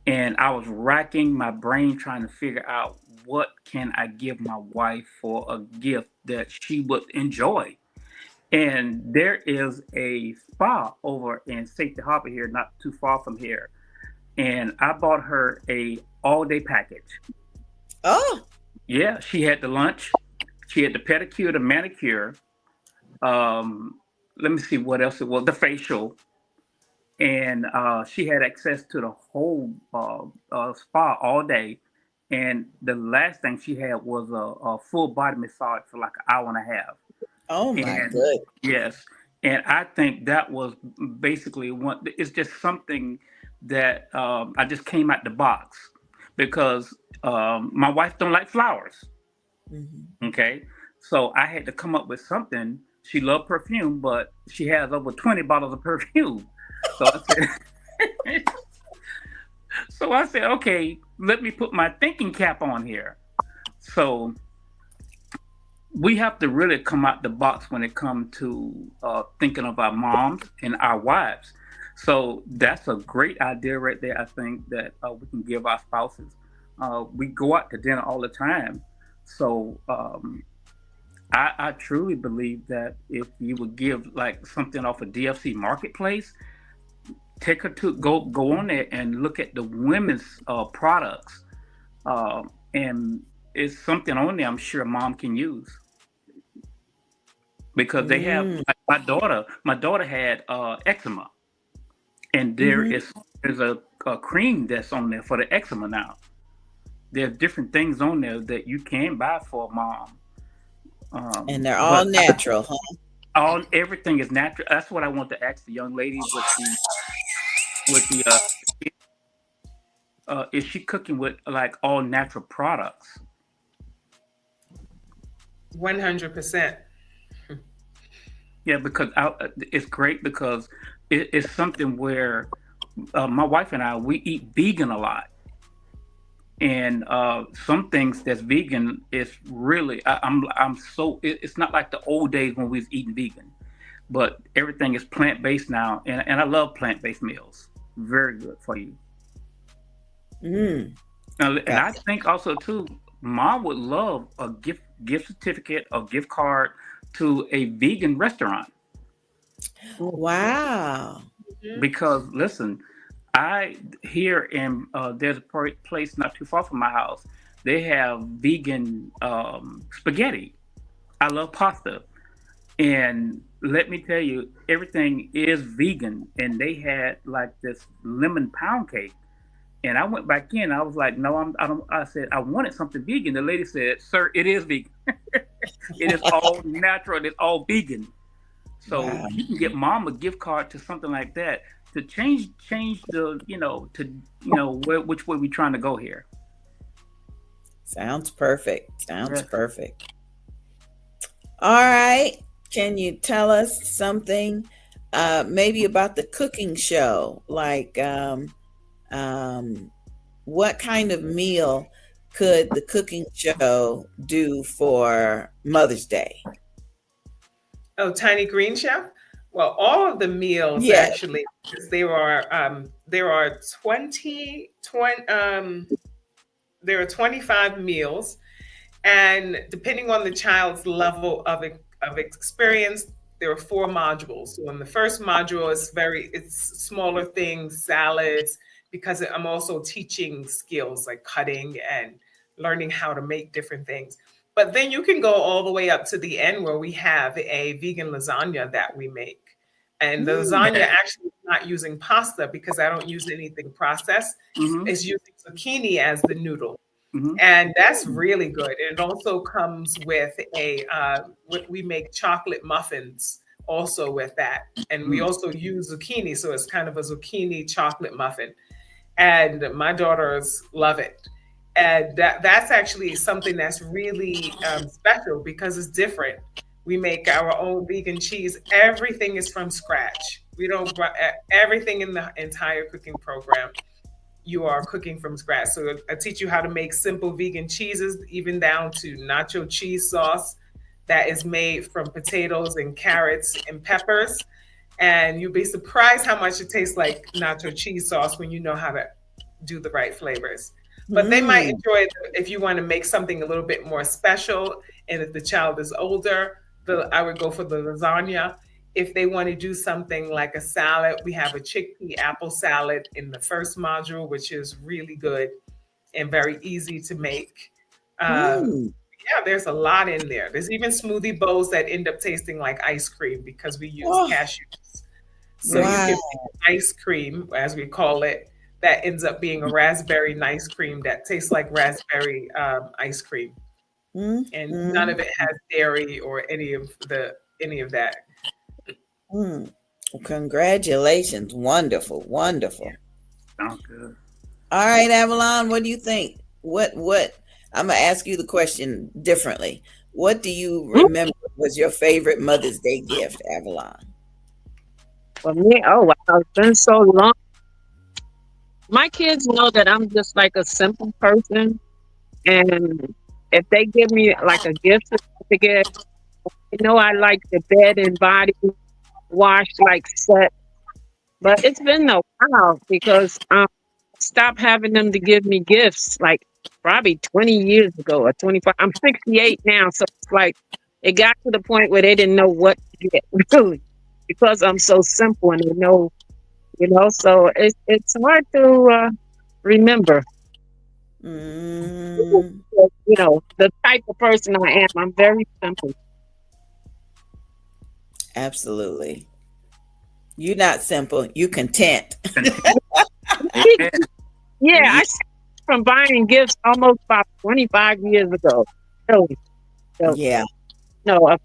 And I was racking my brain trying to figure out what can I give my wife for a gift that she would enjoy. And there is a spa over in Safety Harbor here, not too far from here. And I bought her a all-day package. Oh, Yeah, she had the lunch, she had the pedicure, the manicure. Let me see what else it was, the facial. And she had access to the whole spa all day. And the last thing she had was a full body massage for like an hour and a half. oh my And good. yes, and I think that was basically one. It's just something that I just came out the box because my wife don't like flowers. Okay, so I had to come up with something. She loved perfume, but she has over 20 bottles of perfume. So I said, okay, let me put my thinking cap on here. So we have to really come out the box when it comes to thinking of our moms and our wives. So that's a great idea right there. I think that we can give our spouses. We go out to dinner all the time. So I truly believe that if you would give like something off of DFC Marketplace, take her to go on there and look at the women's products. and it's something on there I'm sure mom can use because they have Mm, like my daughter had eczema, and hmm. there's a cream that's on there for the eczema now. There's different things on there that you can buy for mom. And they're all But natural, huh? all everything is natural. That's what I want to ask the young lady with the is she cooking with like all natural products? 100%. Yeah, because it's great because it's something where my wife and I we eat vegan a lot, and some things that's vegan is really I'm so it's not like the old days when we was eating vegan, but everything is plant based now, and I love plant based meals. Very good for you. Mm, And got I think also too, mom would love a gift certificate or gift card to a vegan restaurant wow. Mhm. because listen, I here in there's a place not too far from my house. They have vegan spaghetti. I love pasta, and let me tell you, everything is vegan. And they had like this lemon pound cake. And I went back in. I was like, "No, I don't." I said, "I wanted something vegan." The lady said, "Sir, it is vegan. It is all natural. It's all vegan." So Wow. you can get mom a gift card to something like that to change the to which way we trying to go here. Sounds perfect. Sounds Yes. perfect. All right. Can you tell us something maybe about the cooking show? Like um, what kind of meal could the cooking show do for Mother's Day? Oh, Tiny Green Chef. Well, all of the meals Yes. actually, because there are 20 there are 25 meals, and depending on the child's level of experience, there are 4 modules. So in the first module, it's smaller things, salads, because I'm also teaching skills like cutting and learning how to make different things. But then you can go all the way up to the end where we have a vegan lasagna that we make. And the Mm, lasagna actually is not using pasta because I don't use anything processed. Mm-hmm. It's using zucchini as the noodle, Mm-hmm. and that's mm, really good. And it also comes with we make chocolate muffins also with that, and we Mm-hmm. also use zucchini, so it's kind of a zucchini chocolate muffin, and my daughters love it. And that's actually something that's really special because it's different. We make our own vegan cheese. Everything is from scratch. We don't everything in the entire cooking program you are cooking from scratch. So I teach you how to make simple vegan cheeses, even down to nacho cheese sauce that is made from potatoes and carrots and peppers. And you'll be surprised how much it tastes like nacho cheese sauce when you know how to do the right flavors. But they might mm, enjoy it if you want to make something a little bit more special. And if the child is older, I would go for the lasagna. If they want to do something like a salad, we have a chickpea apple salad in the first module, which is really good and very easy to make. Um, mm. yeah, there's a lot in there. There's even smoothie bowls that end up tasting like ice cream because we use Oh, cashews. So you Right. wow. can make ice cream, as we call it, that ends up being a raspberry ice cream that tastes like raspberry ice cream, Mm, and none mm, of it has dairy or any of that. mm. Congratulations. Wonderful. Yeah. Wonderful. Sounds good. All right, Avalon, what do you think? What I'm gonna ask you the question differently. What do you remember was your favorite Mother's Day gift, Avalon? For me, oh wow, it's been so long. My kids know that I'm just like a simple person, and if they give me like a gift certificate, they know I like the bed and body wash like set. But it's been a while because stopped having them to give me gifts like probably 20 years ago or 25. I'm 68 now, so it's like it got to the point where they didn't know what to get really because I'm so simple and they know, so it's hard to remember. Mm, the type of person I am. I'm very simple. Absolutely. You're not simple. You content. Content. Amen. Yeah, Yeah. I started from buying gifts almost about 25 years ago. So, so Yeah. a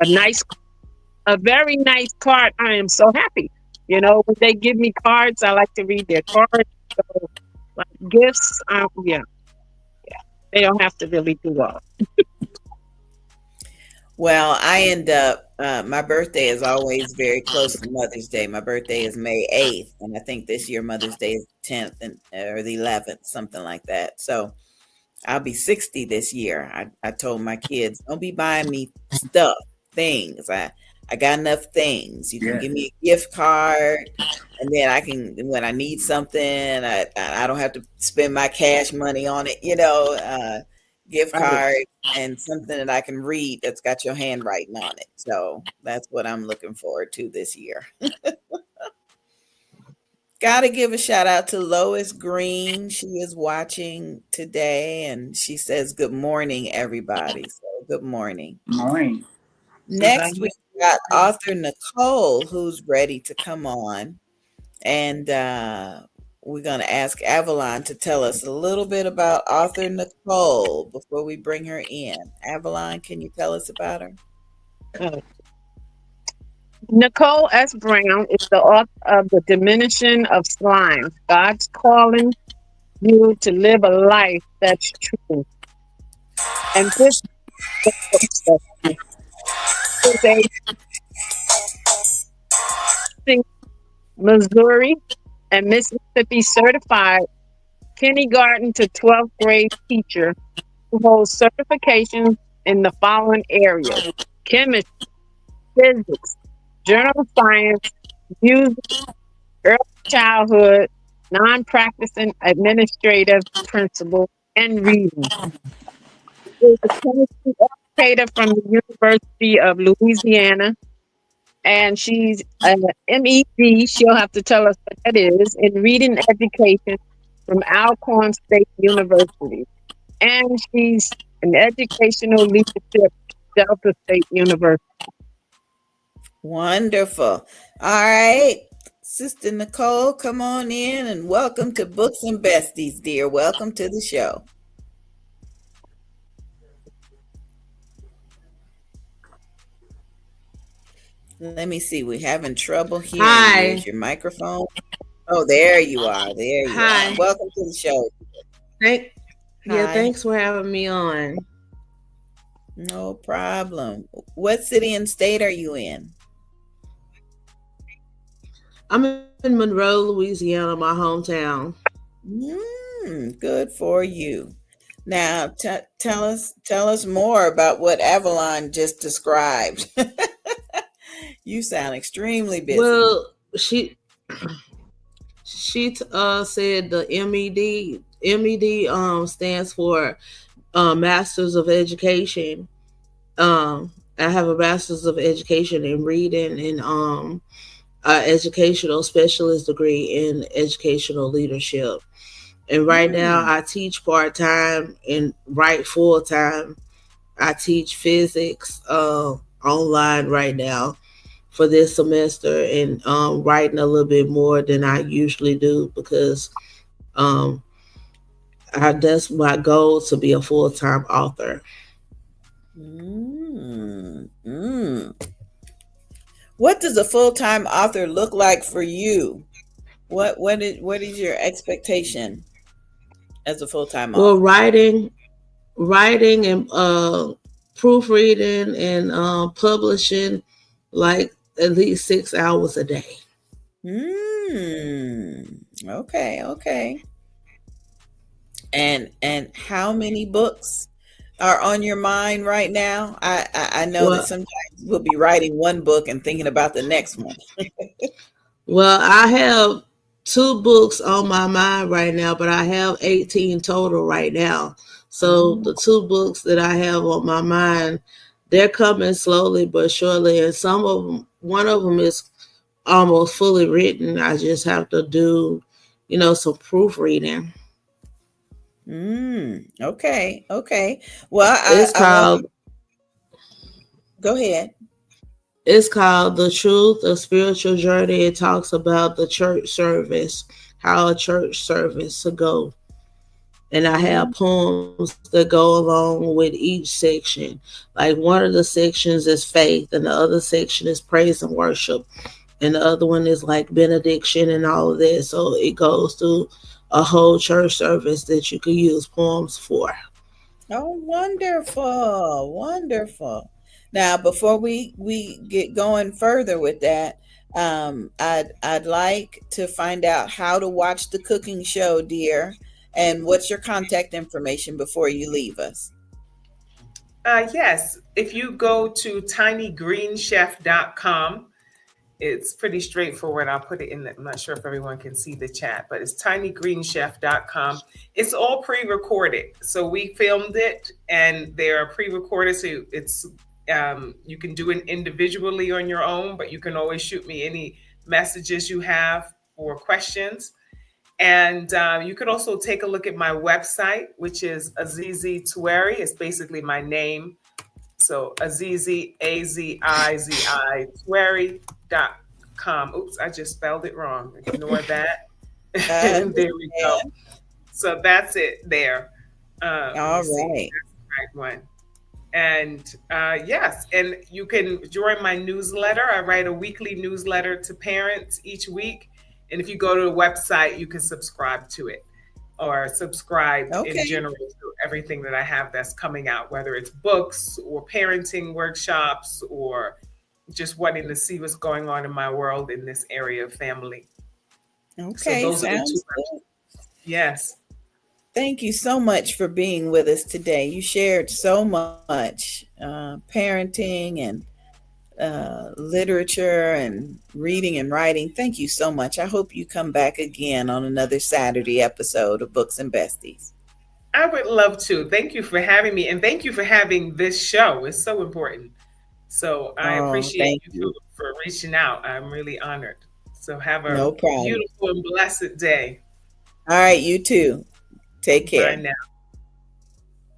nice, a very nice card. I am so happy. When they give me cards, I like to read their cards. So, like gifts, yeah, they don't have to really do all. Well, I end up, my birthday is always very close to Mother's Day. My birthday is May 8th, and I think this year Mother's Day is 10th or the 11th, something like that. So I'll be 60 this year. I told my kids, don't be buying me stuff, things. I got enough things. You can Yeah. give me a gift card, and then I can, when I need something, I don't have to spend my cash money on it, gift Right. card and something that I can read that's got your handwriting on it. So that's what I'm looking forward to this year. Got to give a shout out to Lois Green. She is watching today and she says, good morning, everybody. So, good morning. Morning. Next, we've got author Nicole who's ready to come on. And we're going to ask Avalon to tell us a little bit about author Nicole before we bring her in. Avalon, can you tell us about her? Uh, Nicole S. Brown is the author of The Diminishing of Slime. God's calling you to live a life that's true. And this book is a Missouri and Mississippi certified kindergarten to 12th grade teacher who holds certifications in the following areas: chemistry, physics, general science, music, early childhood, non-practicing administrative principal, and reading. She is a chemistry educator from the University of Louisiana, and she's an MED. She'll have to tell us what that is in reading education from Alcorn State University, and she's an educational leadership at Delta State University. Wonderful. All right. Sister Nicole, come on in and welcome to Books and Besties, dear. Welcome to the show. Let me see. We're having trouble hearing Hi. you. Is your microphone? Oh, there you are. There you Hi. are. Welcome to the show. Thank, yeah, Hi. thanks for having me on. No problem. What city and state are you in? I'm in Monroe, Louisiana, my hometown. Good for you. Now, tell us more about what Avalon just described. You sound extremely busy. Well, she said the MED stands for Masters of Education. I have a Masters of Education in reading and educational specialist degree in educational leadership. And right now I teach part-time and write full-time. I teach physics online right now for this semester and writing a little bit more than I usually do because that's my goal, to be a full-time author. What does a full-time author look like for you? What is your expectation as a full-time author? Well, writing and proofreading and publishing, like at least 6 hours a day. Okay. And how many books are on your mind right now? I know that sometimes we'll be writing one book and thinking about the next one. Well, I have 2 books on my mind right now, but I have 18 total right now. So the 2 books that I have on my mind, they're coming slowly but surely. And one of them is almost fully written. I just have to do, some proofreading. Okay. Okay. Well, It's I want called go ahead. it's called The Truth of Spiritual Journey. It talks about the church service, how a church service to go. And I have Mm, poems that go along with each section. Like one of the sections is faith, and the other section is praise and worship, and the other one is like benediction and all of that. So it goes through a whole church service that you can use poems for. oh, wonderful. Wonderful. Now, before we get going further with that, I'd like to find out how to watch the cooking show, dear, and what's your contact information before you leave us. Yes, if you go to tinygreenschef.com, it's pretty straightforward. I'll put it in the, I'm not sure if everyone can see the chat, but it's tinygreenschef.com. It's all pre-recorded. So we filmed it and they are pre-recorded. So it's you can do it individually on your own, but you can always shoot me any messages you have or questions. And you could also take a look at my website, which is Azizi Tueri. It's basically my name. So Azizi, Azizi, Tueri.com. Oops, I just spelled it wrong. Ignore that. I There we go. understand. So that's it there. Let me All see. right. That's the right one. And yes, and you can join my newsletter. I write a weekly newsletter to parents each week. And if you go to the website, you can subscribe to it or subscribe in Okay. general to everything that I have that's coming out, whether it's books or parenting workshops or just wanting to see what's going on in my world in this area of family. So Okay. those are the two. Sounds good. Yes. Thank you so much for being with us today. You shared so much parenting and literature and reading and writing. Thank you so much. I hope you come back again on another Saturday episode of Books and Besties. I would love to. Thank you for having me, and thank you for having this show. It's so important. So I Oh, appreciate thank you you. for reaching out. I'm really honored. So have a No problem. beautiful and blessed day. All right, you too. Take Bye care. now.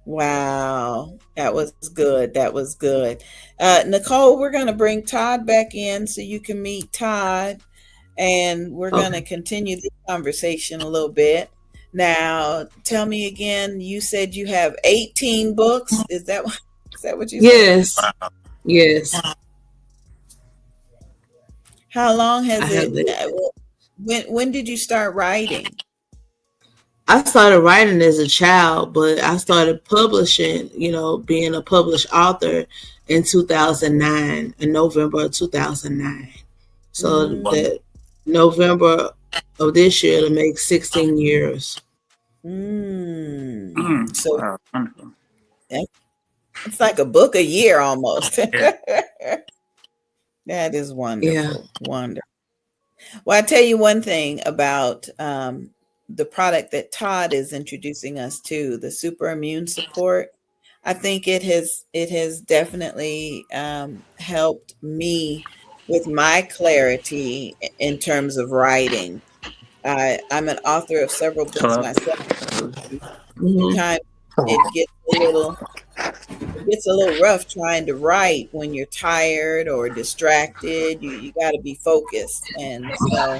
Wow, that was good. That was good. Nicole, we're going to bring Todd back in so you can meet Todd, and we're going to Okay. continue the conversation a little bit. Now, tell me again, you said you have 18 books. Is that what you said? Yes. Yes. How long I has have it it. when did you start writing? I started writing as a child, but I started publishing, being a published author in 2009, in November of 2009. So Mm, that November of this year to make 16 years. so Wow. Wonderful. it's like a book a year almost. Yeah. That is Yeah. wonderful. Wonderful. Well, I tell you one thing about the product that Todd is introducing us to, the super immune support. I think it has definitely helped me with my clarity in terms of writing. I'm an author of several books Hello. myself. Hmm. Sometimes it gets a little it gets a little rough trying to write when you're tired or distracted. You got to be focused, and so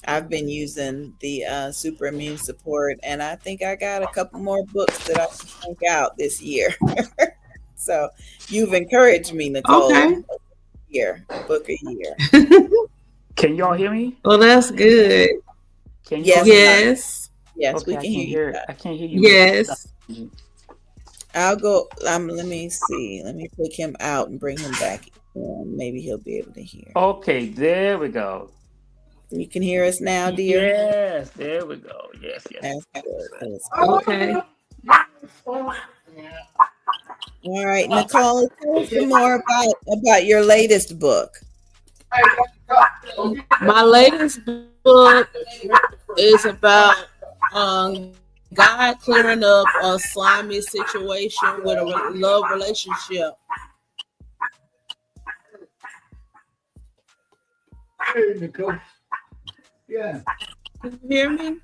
I've been using the super immune support, and I think I got a couple more books that I can crank out this year. So you've encouraged me, Nicole. Okay. A book a year. Can y'all hear me? Well, that's good. Can y'all Yes, hear Todd. me? Yes. Yes, we Okay, I can hear can't you, hear. Todd. I can't hear you. Yes. I'll go. Let me see. Let me take him out and bring him back in. Maybe he'll be able to hear. Okay, there we go. You can hear us now, dear. Yes, there we go. Yes, yes. That's good. That's good. Okay. All right, Nicole, tell us some more about your latest book. My latest book is about God clearing up a slimy situation with a love relationship. Hey, Nicole. Yeah. Can you hear me?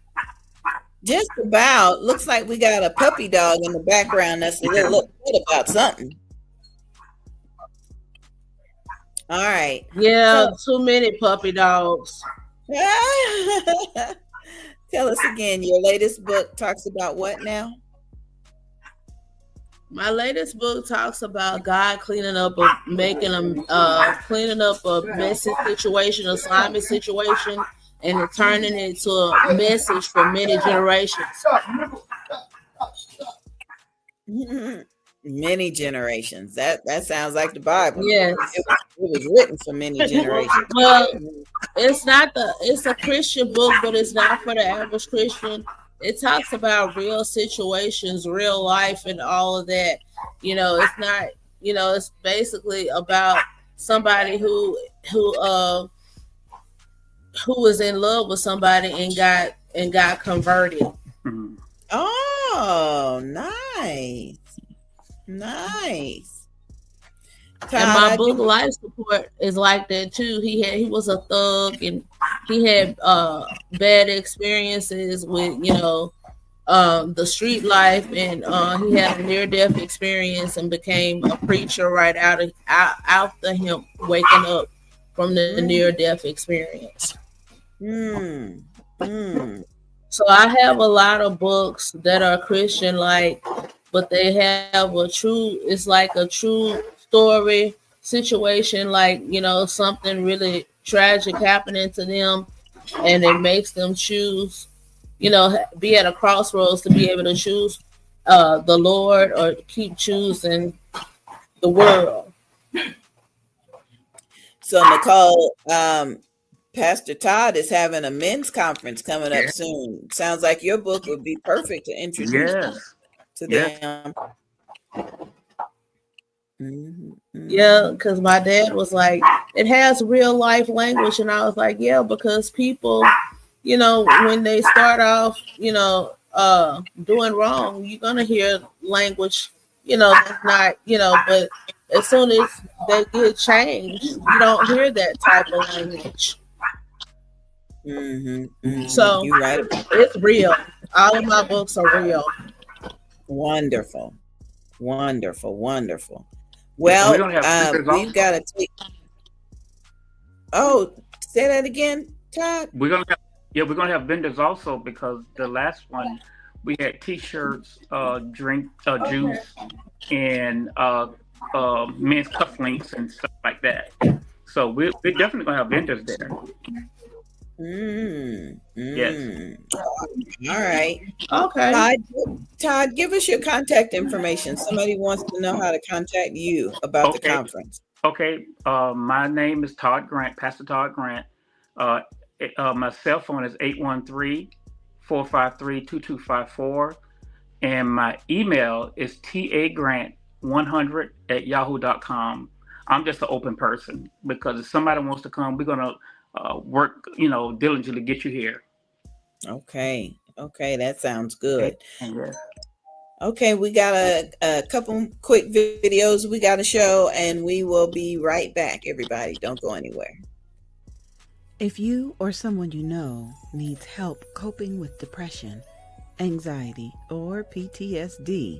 Just about. Looks like we got a puppy dog in the background that's a little upset about something. All right. Yeah, So too many puppy dogs. tell us again, your latest book talks about what now? My latest book talks about God cleaning up cleaning up a messy situation, a slimy situation, and turning it to a message for many generations. Many generations. That sounds like the Bible. Yes. It was written for many generations. Well, it's a Christian book, but it's not for the average Christian. It talks about real situations, real life, and all of that. It's not, it's basically about somebody who was in love with somebody and got converted. Mhm. Oh, nice. Nice. And Todd, my book Life Support is like that too. He was a thug, and he had bad experiences with the street life, and he had a near death experience and became a preacher right after him waking up from the near death experience. So I have a lot of books that are Christian like, but they have it's like a true story situation, like, something really tragic happening to them, and it makes them choose, be at a crossroads to be able to choose the Lord or keep choosing the world. So Nicole, Pastor Todd is having a men's conference coming up soon. Sounds like your book would be perfect to introduce to them. Yeah, because my dad was like, it has real life language, and I was like, yeah, because people, when they start off, doing wrong, you're gonna hear language, that's not, but as soon as they get changed, you don't hear that type of language. So you're right. It's real. All of my books are real. Wonderful. Well, we've got to take. Oh, say that again, Todd. We're gonna have vendors also, because the last one we had T-shirts, drink, juice, and men's cufflinks and stuff like that. So we're definitely gonna have vendors there. Yes. All right. Okay. Todd, give us your contact information. Somebody wants to know how to contact you about the conference. Okay. My name is Todd Grant, Pastor Todd Grant. My cell phone is 813-453-2254. And my email is tagrant100@yahoo.com. I'm just an open person, because if somebody wants to come, we're going to work, diligently to get you here. Okay, that sounds good. Okay, we got a couple quick videos we got to show, and we will be right back. Everybody, don't go anywhere. If you or someone you know needs help coping with depression, anxiety, or PTSD,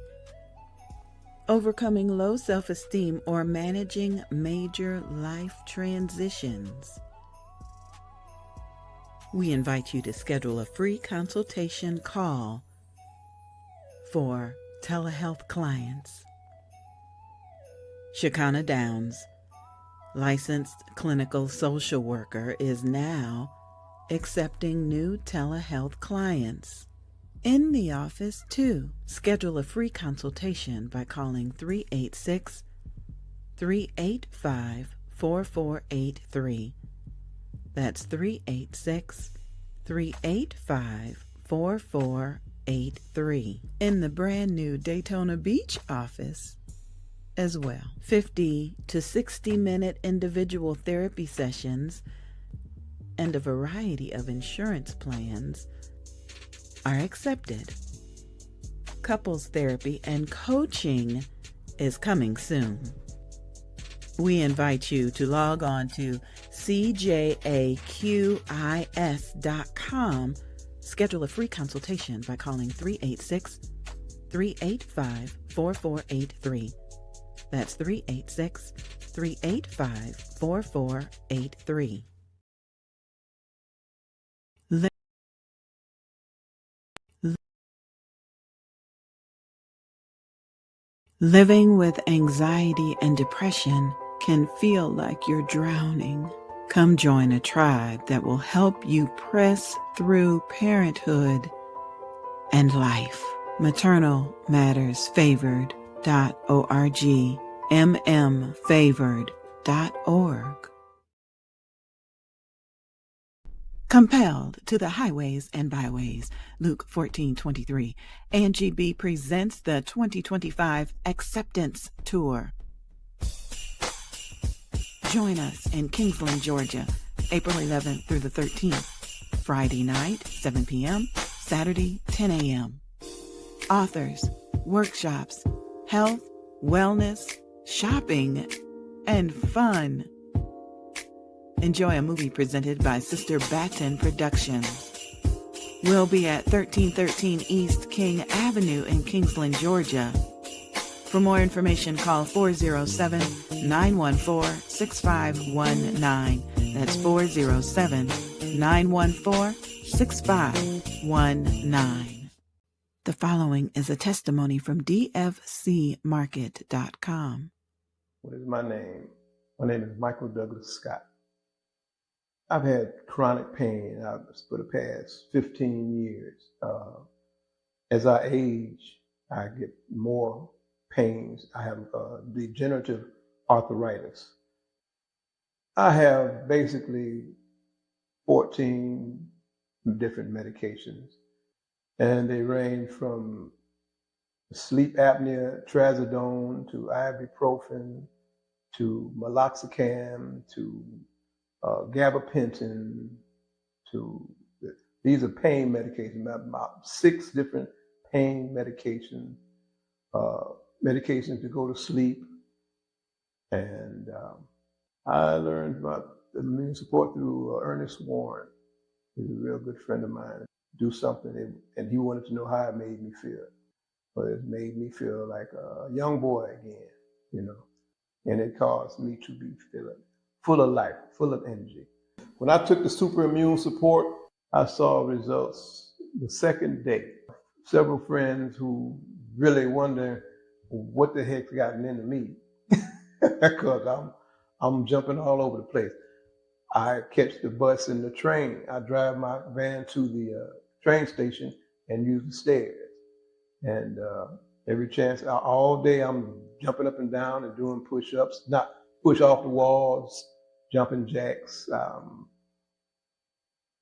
overcoming low self-esteem, or managing major life transitions, we invite you to schedule a free consultation call for telehealth clients. Shekinah Downs, licensed clinical social worker, is now accepting new telehealth clients in the office too. Schedule a free consultation by calling 386-385-4483. That's 386-385-4483 in the brand new Daytona Beach office as well. 50 to 60 minute individual therapy sessions and a variety of insurance plans are accepted. Couples therapy and coaching is coming soon. We invite you to log on to cjaqis.com Schedule a free consultation by calling 386-385-4483. That's 386-385-4483. Living with anxiety and depression can feel like you're drowning. Come join a tribe that will help you press through parenthood and life. maternalmattersfavored.org, mmfavored.org. Compelled to the highways and byways, Luke 14:23. ANGB presents the 2025 Acceptance Tour. Join us in Kingsland, Georgia, April 11th through the 13th. Friday night, 7 p.m., Saturday, 10 a.m. Authors, workshops, health, wellness, shopping, and fun. Enjoy a movie presented by Sister Batten Productions. We'll be at 1313 East King Avenue in Kingsland, Georgia. For more information, call 407-914-6519. That's 407-914-6519. The following is a testimony from dfcmarket.com. What is my name? My name is Michael Douglas Scott. I've had chronic pain for the past 15 years. As I age, I get more pains. I have degenerative arthritis. I have basically 14 different medications, and they range from sleep apnea, trazodone, to ibuprofen, to meloxicam, to gabapentin, these are pain medications, about 6 different pain medications, medications to go to sleep. And I learned about the immune support through Ernest Warren. He's a real good friend of mine. Do something, and he wanted to know how it made me feel. But it made me feel like a young boy again, and it caused me to be feeling full of life, full of energy. When I took the super immune support, I saw results the second day. Several friends who really wonder what the heck's gotten into me, because I'm jumping all over the place. I catch the bus and the train. I drive my van to the train station and use the stairs. And every chance, all day I'm jumping up and down and doing push-ups, not push off the walls, jumping jacks,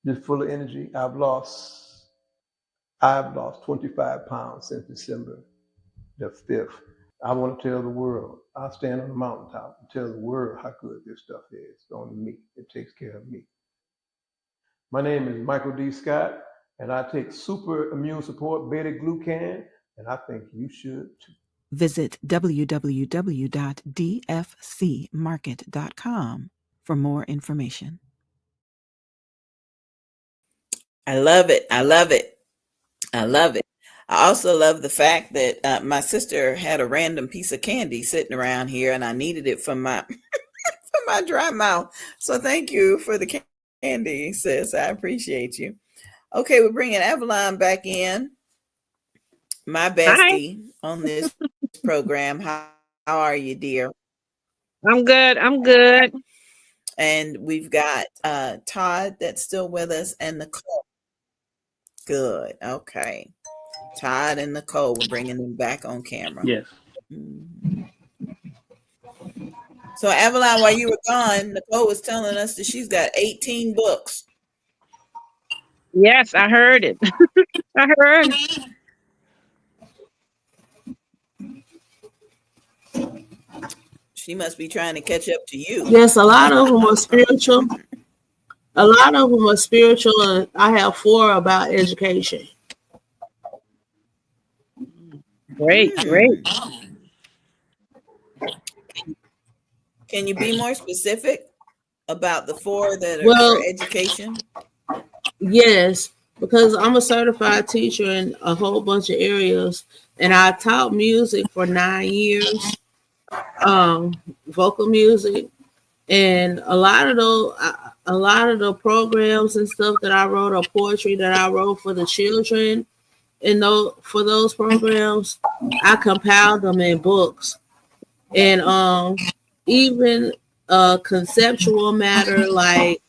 just full of energy. I've lost 25 pounds since December the 5th. I want to tell the world. I'll stand on the mountaintop and tell the world how good this stuff is on me. It takes care of me. My name is Michael D. Scott, and I take super immune support, beta-glucan, and I think you should too. Visit www.dfcmarket.com for more information. I love it. I love it. I love it. I also love the fact that my sister had a random piece of candy sitting around here, and I needed it for my for my dry mouth. So thank you for the candy, sis. I appreciate you. Okay, we're bringing Avalon back in, my bestie on this program. How are you, dear? I'm good. I'm good. And we've got Todd that's still with us, and Nicole. Good. Okay. Todd and Nicole, we're bringing them back on camera. Yes. So Avalon, while you were gone, Nicole was telling us that she's got 18 books. Yes, I heard it. I heard. She must be trying to catch up to you. Yes, a lot of them are spiritual. A lot of them are spiritual, and I have 4 about education. Great, great. Can you be more specific about the 4 that are for education? Yes. because I'm a certified teacher in a whole bunch of areas, and I taught music for 9 years, vocal music, and a lot of the programs and stuff that I wrote, or poetry that I wrote for the children, and those for those programs, I compiled them in books, and even conceptual matter like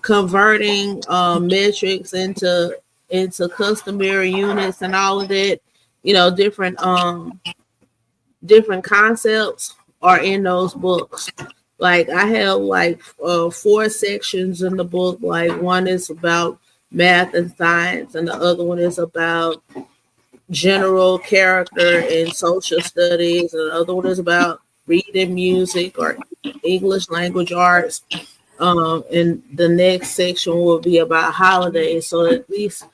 converting metrics into customary units and all of that, different concepts are in those books. Like I have like 4 sections in the book. Like one is about math and science, and the other one is about general character and social studies, and the other one is about reading, music, or English language arts. And the next section will be about holidays. So at least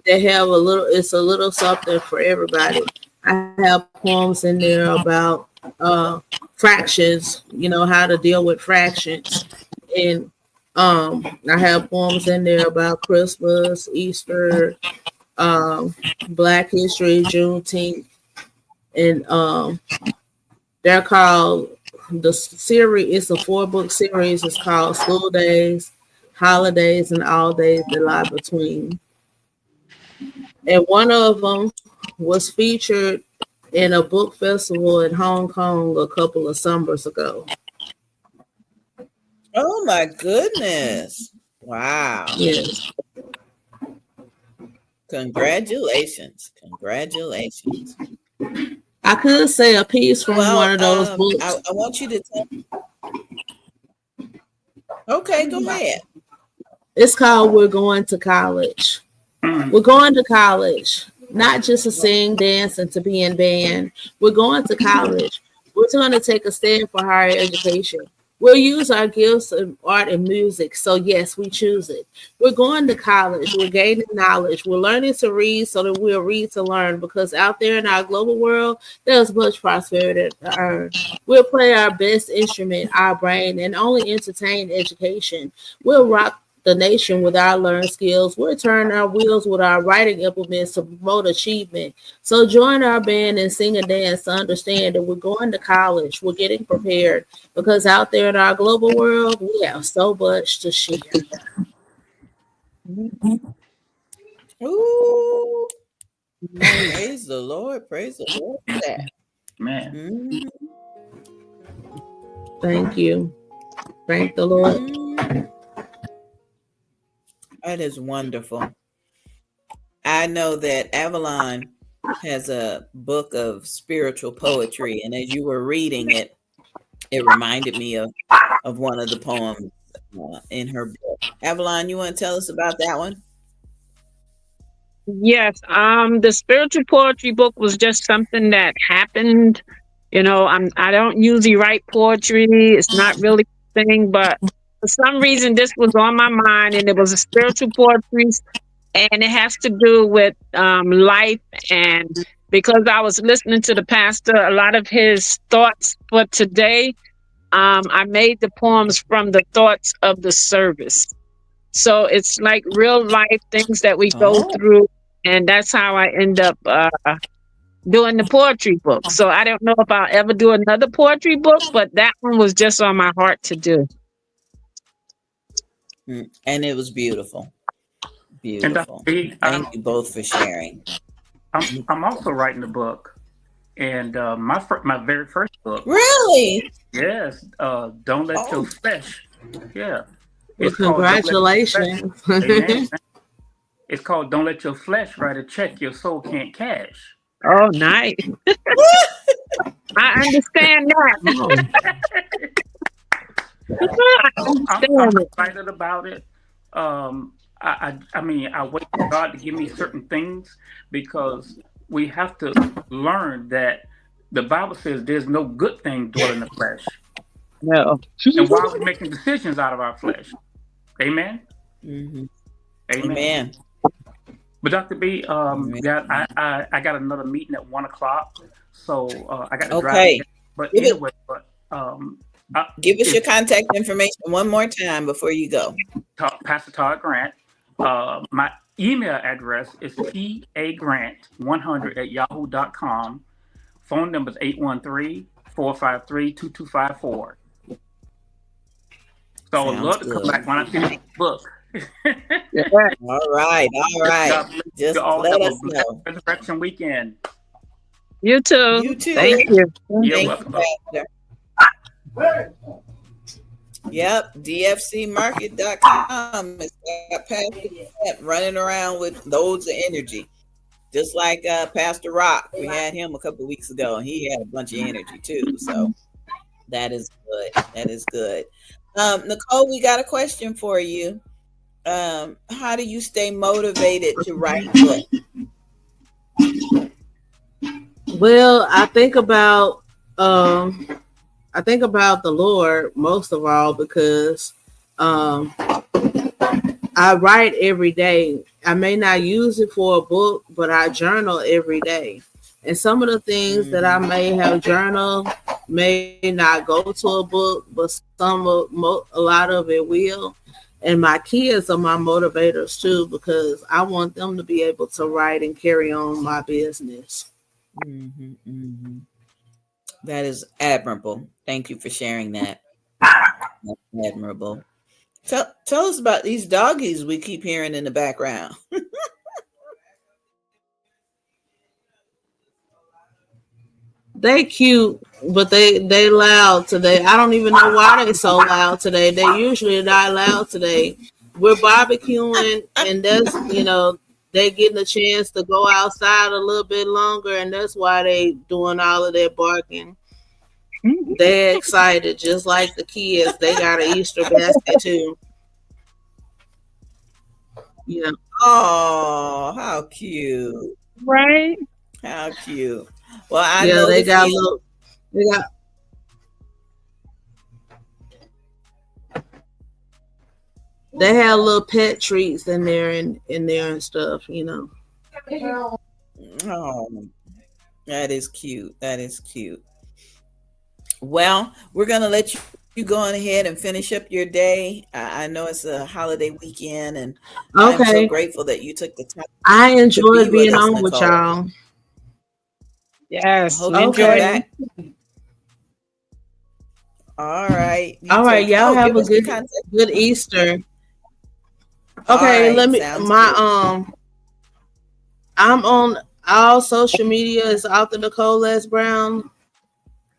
they have it's a little something for everybody. I have poems in there about fractions, how to deal with fractions. And I have poems in there about Christmas, Easter, Black History, Juneteenth, and they're called the series. It's a 4-book series. It's called School Days, Holidays, and All Days That Lie Between. And one of them was featured in a book festival in Hong Kong a couple of summers ago. Oh my goodness! Wow! Yes. Congratulations! Congratulations! I could say a piece from one of those books. I want you to tell me. Okay, go ahead. It's called We're Going to College. We're going to college, not just to sing, dance, and to be in band. We're going to college. We're going to take a stand for higher education. We'll use our gifts of art and music. So yes, we choose it. We're going to college. We're gaining knowledge. We're learning to read so that we'll read to learn, because out there in our global world, there's much prosperity to earn. We'll play our best instrument, our brain, and only entertain education. We'll rock the nation with our learned skills. We're turning our wheels with our writing implements to promote achievement. So join our band and sing and dance to understand that we're going to college. We're getting prepared, because out there in our global world, we have so much to share. Ooh. Praise the Lord. Praise the Lord for that. Man. Mm-hmm. Thank you. Thank the Lord. Mm-hmm. That is wonderful. I know that Avalon has a book of spiritual poetry, and as you were reading it, it reminded me of one of the poems in her book. Avalon, you want to tell us about that one? Yes, the spiritual poetry book was just something that happened. I don't usually write poetry. It's not really a thing, but for some reason this was on my mind, and it was a spiritual poetry, and it has to do with life. And because I was listening to the pastor, a lot of his thoughts for today, I made the poems from the thoughts of the service. So it's like real life things that we go through. And that's how I end up doing the poetry book. So I don't know if I'll ever do another poetry book, but that one was just on my heart to do. And it was beautiful. Beautiful. Thank you both for sharing. I'm also writing a book, and my very first book. Really? Yes. Don't let your flesh. Yeah. Well, congratulations. Amen. It's called Don't Let Your Flesh Write a Check Your Soul Can't Cash. Oh, nice. I understand that. I'm excited about it. I mean, I wait for God to give me certain things, because we have to learn that the Bible says there's no good thing dwelling in the flesh. No. And why are we making decisions out of our flesh? Amen? Mm-hmm. Amen. But Dr. B, I got another meeting at 1:00, so I got to drive. But anyway, give us your contact information one more time before you go. Pastor Todd Grant. My Email address is pagrant100@yahoo.com. Phone number is 813-453-2254. So I would Sounds love to come good. back when I finish the book. Yeah. All right. All right. God bless you Just all. let Have a us blessed know. resurrection weekend. You too. You too. Thank you. You're Thank you, welcome. Pastor. Yep, dfcmarket.com. It's got Pastor Pat running around with loads of energy. Just like Pastor Rock. We had him a couple of weeks ago, and he had a bunch of energy too. So that is good. That is good. Nicole, we got a question for you. How do you stay motivated to write books? Well, I think about the Lord most of all because I write every day. I may not use it for a book, but I journal every day. And some of the things that I may have journaled may not go to a book, but a lot of it will. And my kids are my motivators too, because I want them to be able to write and carry on my business. That is admirable. Thank you for sharing that. That's admirable. Tell us about these doggies we keep hearing in the background. They cute, but they loud today. I don't even know why they so loud today. They usually not loud today. We're barbecuing, and that's they getting a chance to go outside a little bit longer, and that's why they doing all of that barking. They're excited, just like the kids. They got an Easter basket too. Yeah. Oh, how cute. Right? How cute. Well, I Yeah, know they the got feeling. little. They got. They have little pet treats in there and stuff. Oh, that is cute. That is cute. Well, we're gonna let you go on ahead and finish up your day. I know it's a holiday weekend, and I'm so Okay. grateful that you took the time I to be enjoyed with being us, on with Nicole. y'all. I Yes. hope you come Okay. Enjoy. back. All right. You All right. take Y'all have give a us the good contact. good Easter. All Okay. right, Let me. sounds good. I'm on all social media. It's author Nicole S. Brown.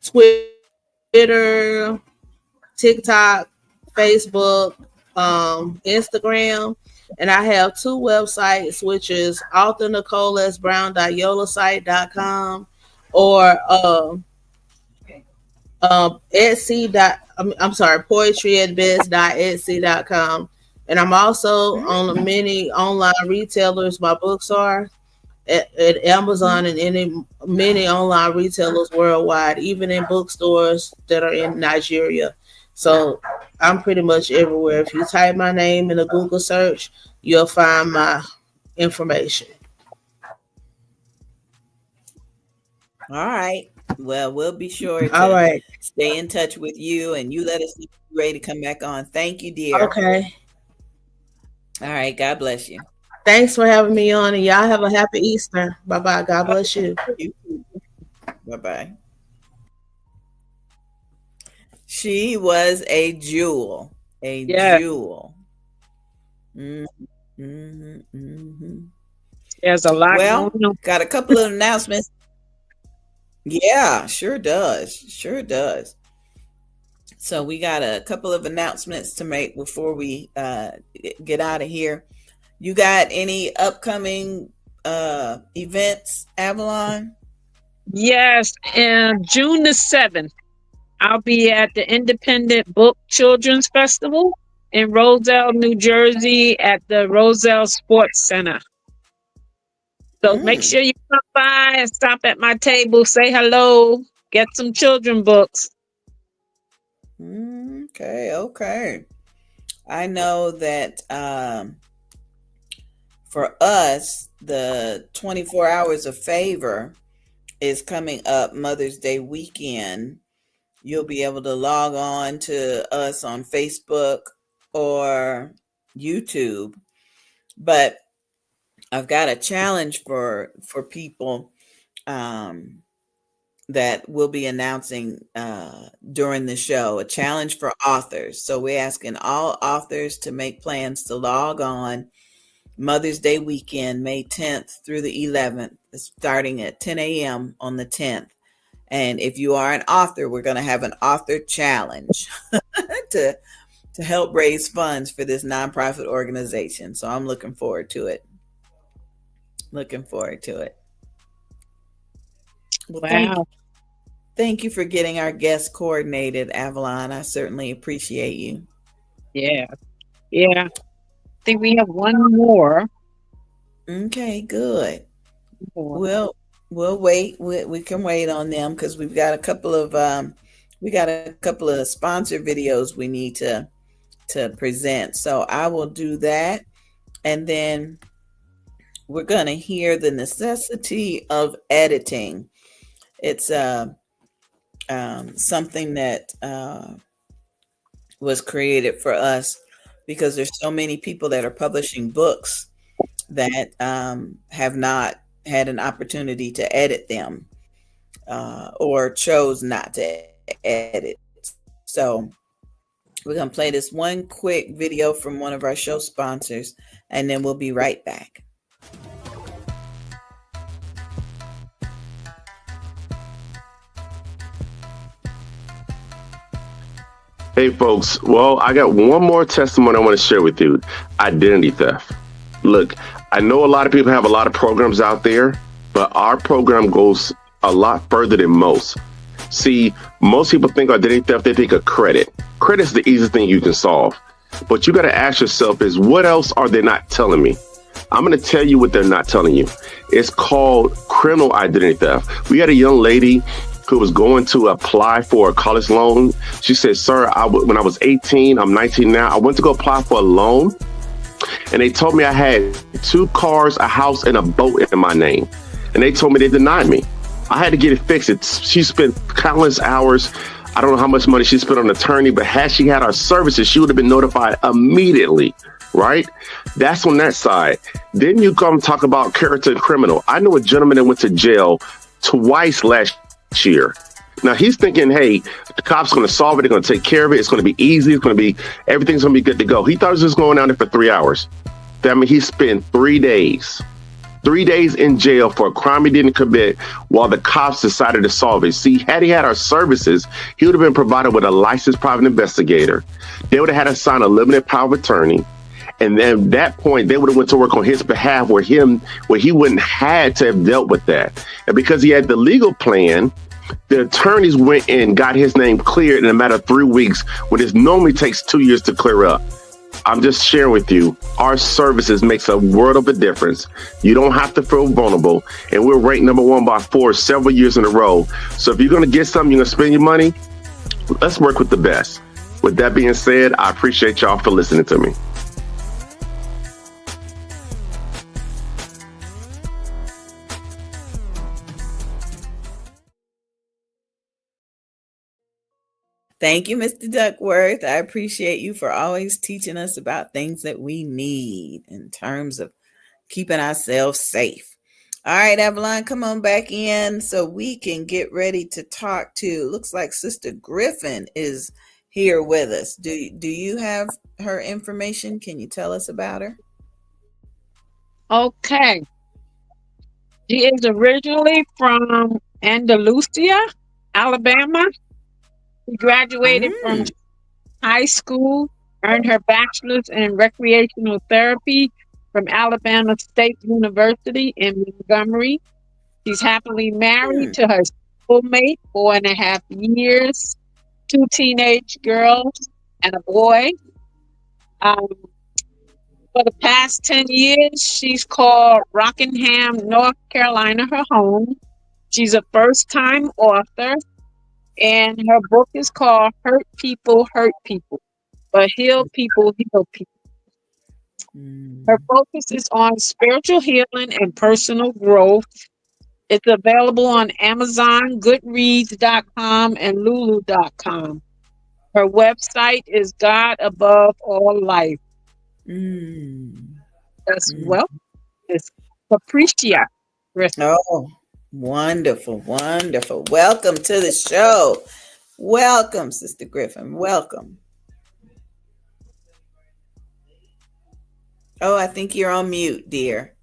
Twitter, TikTok, Facebook, Instagram, and I have two websites, which is author Nicole S. Brown.yolasite.com or Etsy. I'm sorry, poetryatbest.etsy.com. And I'm also on many online retailers. My books are at Amazon and many online retailers worldwide, even in bookstores that are in Nigeria. So I'm pretty much everywhere. If you type my name in a Google search, you'll find my information. All right. Well, we'll be sure All to right. stay in touch with you, and you let us know when you're ready to come back on. Thank you, dear. Okay. All right. God bless you. Thanks for having me on, and y'all have a happy Easter. Bye bye. God bless you. You too. Bye-bye. She was a jewel. A Yeah. jewel. Mm-hmm, mm-hmm. There's a lot going Well, on. got a couple of announcements. Yeah, sure does. Sure does. So we got a couple of announcements to make before we get out of here. You got any upcoming events, Avalon? Yes. And June the 7th, I'll be at the Independent Book Children's Festival in Roselle, New Jersey at the Roselle Sports Center. So make sure you come by and stop at my table, say hello, get some children books. Okay, okay. I know that for us, the 24 Hours of Favor is coming up Mother's Day weekend. You'll be able to log on to us on Facebook or YouTube. But I've got a challenge for people um, that we'll be announcing during the show. A challenge for authors. So we're asking all authors to make plans to log on Mother's Day weekend, May 10th through the 11th, starting at 10 a.m. on the 10th. And if you are an author, we're going to have an author challenge to help raise funds for this nonprofit organization. So I'm looking forward to it. Looking forward to it. Well, Wow. thank you for getting our guests coordinated, Avalon. I certainly appreciate you. Yeah. Yeah. I think we have one more. Okay, good. More. We'll wait. We can wait on them because we've got a couple of sponsor videos we need to present. So I will do that, and then we're going to hear the necessity of editing. It's something that was created for us because there's so many people that are publishing books that have not had an opportunity to edit them or chose not to edit. So we're going to play this one quick video from one of our show sponsors, and then we'll be right back. Hey folks, well, I got one more testimony I want to share with you. Identity theft. Look, I know a lot of people have a lot of programs out there, but our program goes a lot further than most. See, most people think identity theft, they think of credit. Credit is the easiest thing you can solve. But you got to ask yourself is what else are they not telling me? I'm going to tell you what they're not telling you. It's called criminal identity theft. We had a young lady who was going to apply for a college loan. She said, sir, when I was 18, I'm 19 now, I went to go apply for a loan. And they told me I had 2 cars, a house, and a boat in my name. And they told me they denied me. I had to get it fixed. She spent countless hours. I don't know how much money she spent on an attorney, but had she had our services, she would have been notified immediately, right? That's on that side. Then you come talk about character and criminal. I know a gentleman that went to jail twice last year. Now he's thinking, hey, the cops are going to solve it. They're going to take care of it. It's going to be easy. Everything's going to be good to go. He thought he was just going down there for 3 hours. That means he spent 3 days. 3 days in jail for a crime he didn't commit while the cops decided to solve it. See, had he had our services, he would have been provided with a licensed private investigator. They would have had to sign a limited power of attorney. And then at that point, they would have went to work on his behalf where he wouldn't had to have dealt with that. And because he had the legal plan, the attorneys went and got his name cleared in a matter of 3 weeks, when it normally takes 2 years to clear up. I'm just sharing with you, our services makes a world of a difference. You don't have to feel vulnerable. And we're ranked #1 by Forbes several years in a row. So if you're going to get something, you're going to spend your money, let's work with the best. With that being said, I appreciate y'all for listening to me. Thank you, Mr. Duckworth. I appreciate you for always teaching us about things that we need in terms of keeping ourselves safe. All right, Avalon, come on back in so we can get ready to talk to. Looks like Sister Griffin is here with us. Do you have her information? Can you tell us about her? Okay. She is originally from Andalusia, Alabama. She graduated from high school, earned her bachelor's in recreational therapy from Alabama State University in Montgomery. She's happily married to her schoolmate, 4.5 years, 2 teenage girls and a boy. For the past 10 years, she's called Rockingham, North Carolina, her home. She's a first-time author, and her book is called Hurt People, but Heal People, Heal People. Her focus is on spiritual healing and personal growth. It's available on Amazon, Goodreads.com, and Lulu.com. Her website is God Above All Life as well. It's Capricia Griffin. Oh, wonderful, wonderful. Welcome to the show. Welcome, Sister Griffin. Welcome. Oh, I think you're on mute, dear.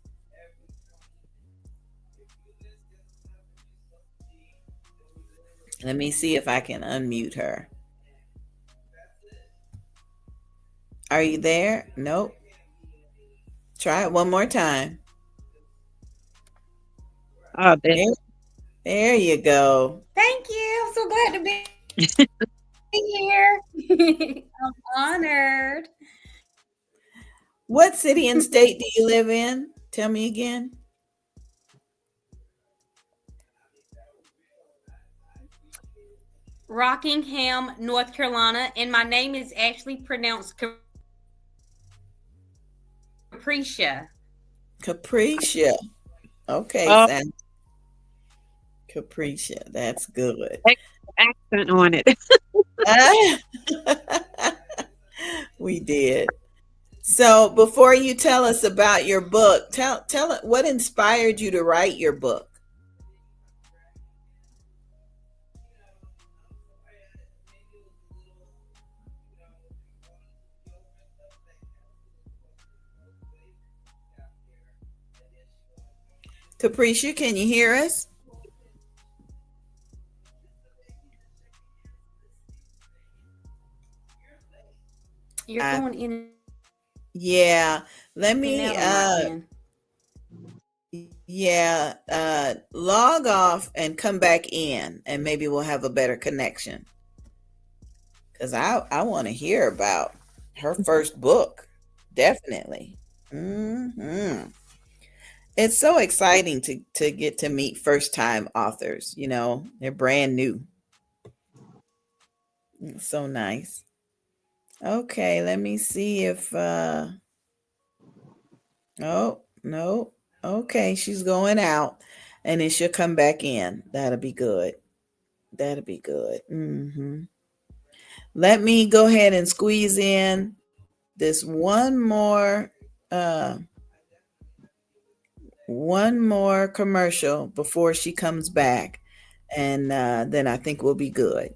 Let me see if I can unmute her. Are you there? Nope. Try it one more time. Oh, There you go. Thank you. I'm so glad to be here. I'm honored. What city and state do you live in? Tell me again. Rockingham, North Carolina, and my name is actually pronounced Capricia. Capricia. Okay, oh, Sam. Capricia. That's good. accent on it. We did. So before you tell us about your book, tell it what inspired you to write your book. Capricia, can you hear us? You're going in. Yeah. Let me log off and come back in, and maybe we'll have a better connection. Because I want to hear about her first book. Definitely. It's so exciting to get to meet first time authors. You know, they're brand new. It's so nice. Okay, let me see if oh no. Okay, she's going out and then she'll come back in. That'll be good. That'll be good. Let me go ahead and squeeze in this one more commercial before she comes back, and then I think we'll be good.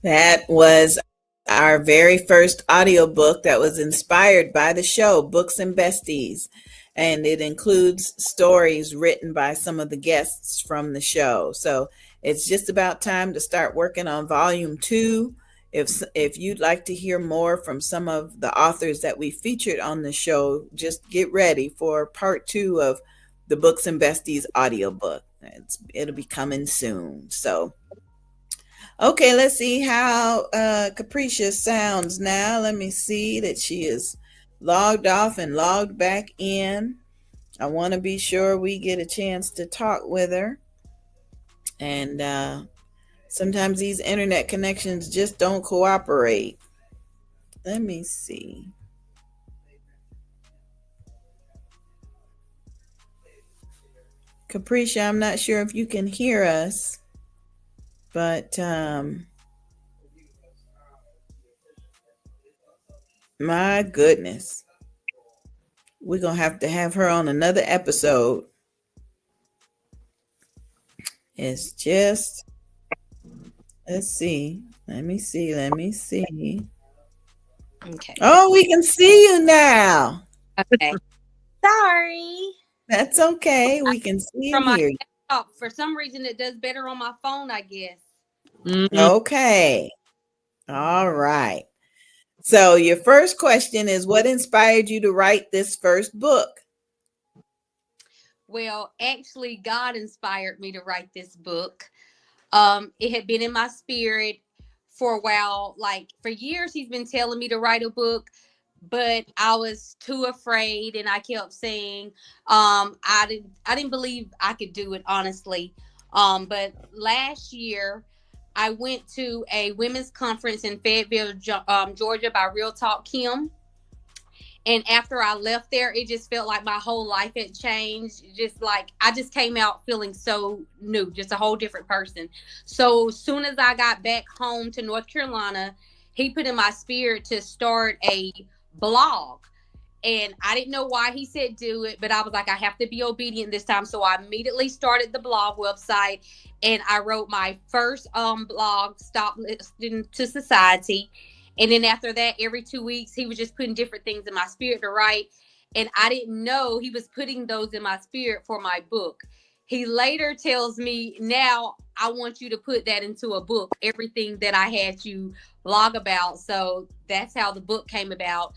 That was our very first audiobook that was inspired by the show, Books and Besties. And it includes stories written by some of the guests from the show. So it's just about time to start working on volume 2. If you'd like to hear more from some of the authors that we featured on the show, just get ready for part 2 of the Books and Besties audiobook. It'll be coming soon. So okay, let's see how Capricia sounds now. Let me see that she is logged off and logged back in. I want to be sure we get a chance to talk with her and Sometimes these internet connections just don't cooperate. Let me see. Capricia, I'm not sure if you can hear us, but my goodness. We're going to have her on another episode. It's just, let's see. Let me see. Okay. Oh, we can see you now. Okay. Sorry. That's okay. We can see and From my hear you. laptop, for some reason, it does better on my phone, I guess. Okay. All right. So your first question is, what inspired you to write this first book? Well, actually, God inspired me to write this book. It had been in my spirit for a while. Like for years, he's been telling me to write a book, but I was too afraid, and I kept saying, I didn't believe I could do it, honestly. But last year, I went to a women's conference in Fayetteville, Georgia, by Real Talk Kim. And after I left there, it just felt like my whole life had changed. Just like I just came out feeling so new, just a whole different person. So as soon as I got back home to North Carolina, he put in my spirit to start a blog. And I didn't know why he said do it, but I was like, I have to be obedient this time. So I immediately started the blog website, and I wrote my first blog, Stop Listening to Society. And then after that, every 2 weeks, he was just putting different things in my spirit to write. And I didn't know he was putting those in my spirit for my book. He later tells me, now I want you to put that into a book, everything that I had you blog about. So that's how the book came about.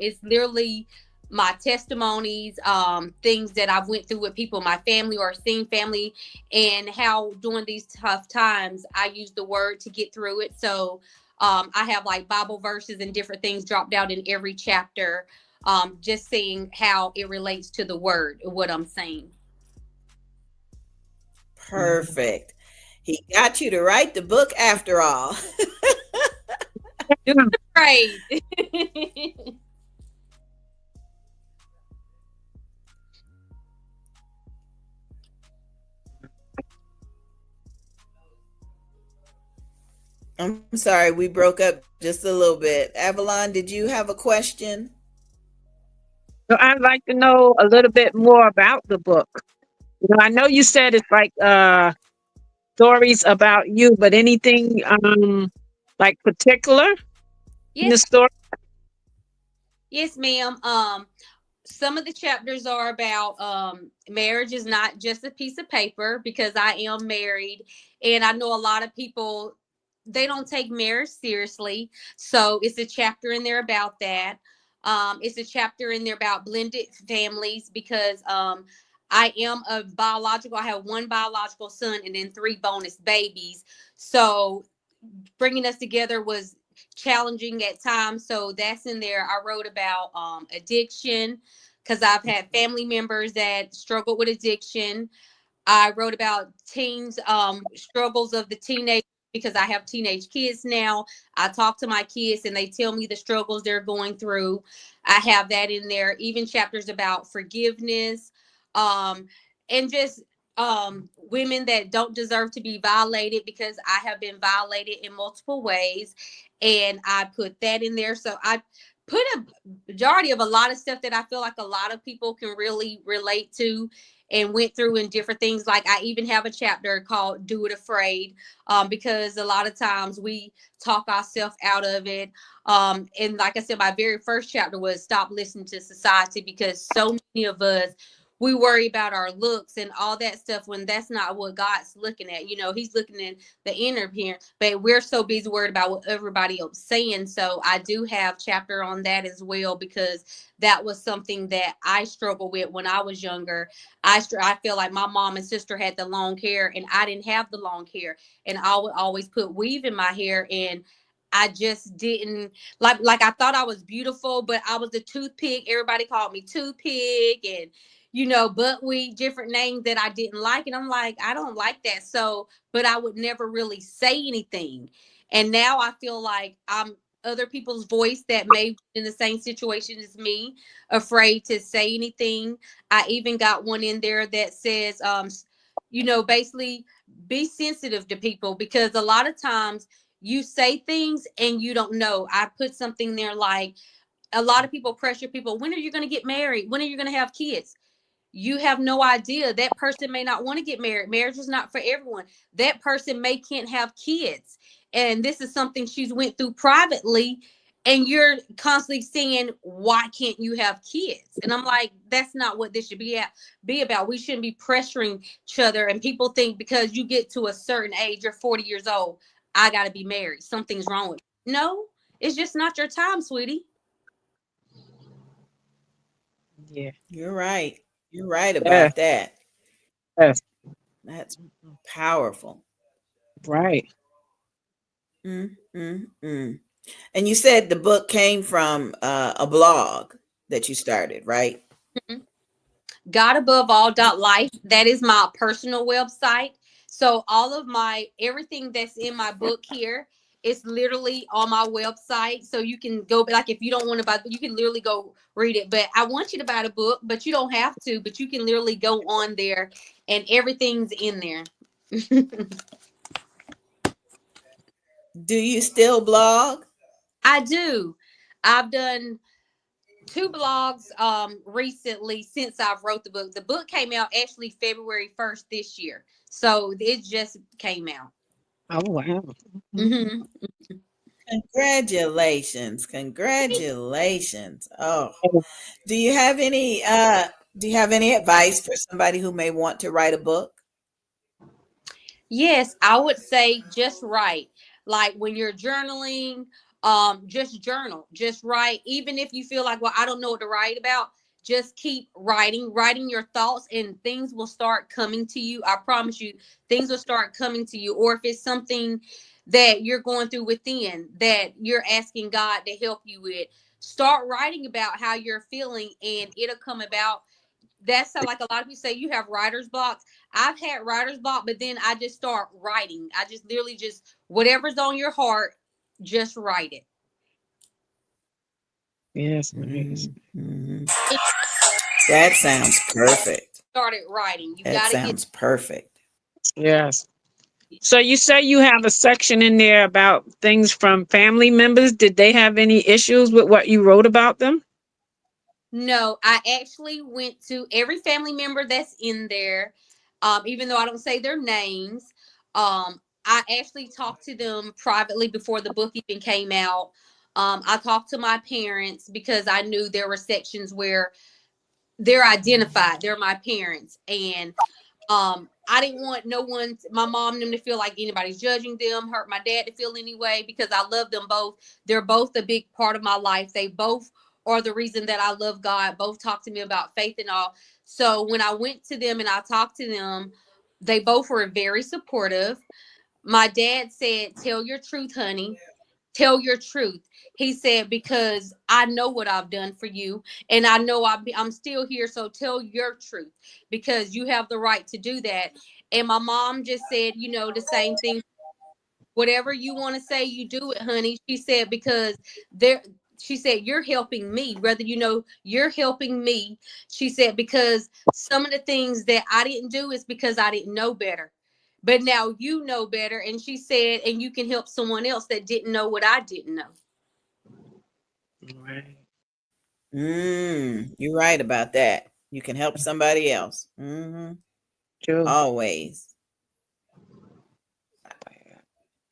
It's literally my testimonies, things that I've went through with people in my family or seen family, and how during these tough times I use the word to get through it. So I have like Bible verses and different things dropped out in every chapter, just seeing how it relates to the word, what I'm saying. Perfect. He got you to write the book after all. Right. I'm sorry, we broke up just a little bit. Avalon, did you have a question? So I'd like to know a little bit more about the book. I know you said it's like stories about you, but anything like particular in the Yes. story? Yes, ma'am. Some of the chapters are about marriage is not just a piece of paper, because I am married, and I know a lot of people, they don't take marriage seriously. So it's a chapter in there about that. It's a chapter in there about blended families, because I am a biological. I have one biological son and then 3 bonus babies. So bringing us together was challenging at times. So that's in there. I wrote about addiction, because I've had family members that struggled with addiction. I wrote about teens struggles of the teenage, because I have teenage kids now. I talk to my kids and they tell me the struggles they're going through. I have that in there. Even chapters about forgiveness, um, and just women that don't deserve to be violated, because I have been violated in multiple ways, and I put that in there. So I put a majority of a lot of stuff that I feel like a lot of people can really relate to and went through in different things. Like I even have a chapter called Do It Afraid, because a lot of times we talk ourselves out of it. And like I said, my very first chapter was Stop Listening to Society, because so many of us, we worry about our looks and all that stuff, when that's not what God's looking at. You know, he's looking at the inner appearance, but we're so busy worried about what everybody else is saying. So I do have chapter on that as well, because that was something that I struggled with when I was younger. I feel like my mom and sister had the long hair, and I didn't have the long hair, and I would always put weave in my hair, and I just didn't like I thought I was beautiful, but I was a toothpick. Everybody called me toothpick, and buckwheat, different names that I didn't like. And I'm like, I don't like that. So, but I would never really say anything. And now I feel like I'm other people's voice that may be in the same situation as me, afraid to say anything. I even got one in there that says, basically be sensitive to people, because a lot of times you say things and you don't know. I put something there like, a lot of people pressure people. When are you going to get married? When are you going to have kids? You have no idea. That person may not want to get married. Marriage is not for everyone. That person may can't have kids. And this is something she's went through privately. And you're constantly saying, why can't you have kids? And I'm like, that's not what this should be about. We shouldn't be pressuring each other. And people think because you get to a certain age, you're 40 years old, I got to be married. Something's wrong with me. No, it's just not your time, sweetie. Yeah. You're right. You're right Yeah. about that. Yes. That's powerful. Right. Mm. And you said the book came from a blog that you started, right? GodAboveAll.life. That is my personal website. So all of everything that's in my book here is literally on my website. So you can go, like, if you don't want to buy, you can literally go read it. But I want you to buy the book, but you don't have to. But you can literally go on there, and everything's in there. Do you still blog? I do. I've done 2 blogs recently since I've wrote the book. The book came out actually February 1st this year. So it just came out. Oh, wow. Mm-hmm. Congratulations. Congratulations. Oh. Do you have any advice for somebody who may want to write a book? Yes, I would say just write. Like when you're journaling, just journal, just write. Even if you feel like, well, I don't know what to write about, just keep writing your thoughts, and things will start coming to you. I promise you, things will start coming to you. Or if it's something that you're going through within that you're asking God to help you with, start writing about how you're feeling, and it'll come about. That's how, like, a lot of people say you have writer's blocks. I've had writer's block, but then I just start writing. I just literally just whatever's on your heart, just write it. Yes, nice. Mm-hmm. That sounds perfect. Started writing. You That gotta sounds perfect. Yes. So you say you have a section in there about things from family members. Did they have any issues with what you wrote about them? No, I actually went to every family member that's in there, even though I don't say their names. I actually talked to them privately before the book even came out. I talked to my parents because I knew there were sections where they're identified. They're my parents. And I didn't want my mom and them to feel like anybody's judging them, hurt my dad to feel anyway, because I love them both. They're both a big part of my life. They both are the reason that I love God. Both talk to me about faith and all. So when I went to them and I talked to them, they both were very supportive. My dad said, "Tell your truth, honey. Tell your truth." He said, "Because I know what I've done for you, and I know I'm still here. So tell your truth, because you have the right to do that." And my mom just said, the same thing. Whatever you want to say, you do it, honey. She said, because she said, "You're helping me, whether you're helping me." She said, "Because some of the things that I didn't do is because I didn't know better. But now you know better." And she said, "And you can help someone else that didn't know what I didn't know." Right. You're right about that. You can help somebody else. True. Always.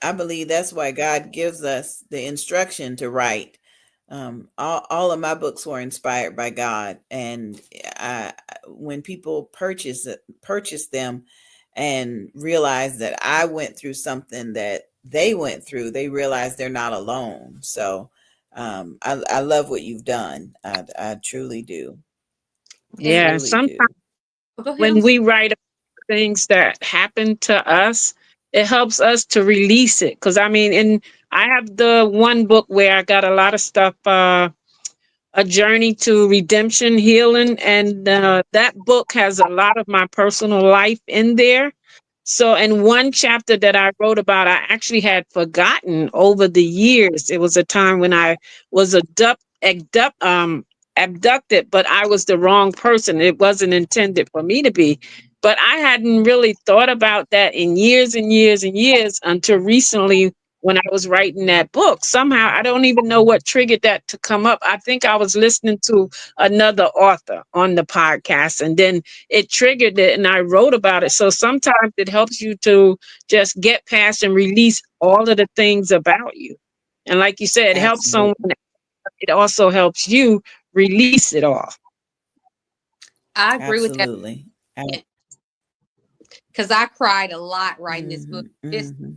I believe that's why God gives us the instruction to write. All of my books were inspired by God, and when people purchase them and realize that I went through something that they went through, they realize they're not alone. So I love what you've done. I truly do. Yeah. Truly do. Sometimes when we write things that happen to us, it helps us to release it. Because I mean, I have the one book where I got a lot of stuff A Journey to Redemption, Healing. And that book has a lot of my personal life in there. So, in one chapter that I wrote about, I actually had forgotten over the years. It was a time when I was abducted, but I was the wrong person. It wasn't intended for me to be. But I hadn't really thought about that in years and years and years until recently when I was writing that book. Somehow, I don't even know what triggered that to come up. I think I was listening to another author on the podcast, and then it triggered it, and I wrote about it. So sometimes it helps you to just get past and release all of the things about you. And like you said, it helps someone. Absolutely. It also helps you release it all. I agree with that Absolutely. because I cried a lot writing this book. Mm-hmm, mm-hmm.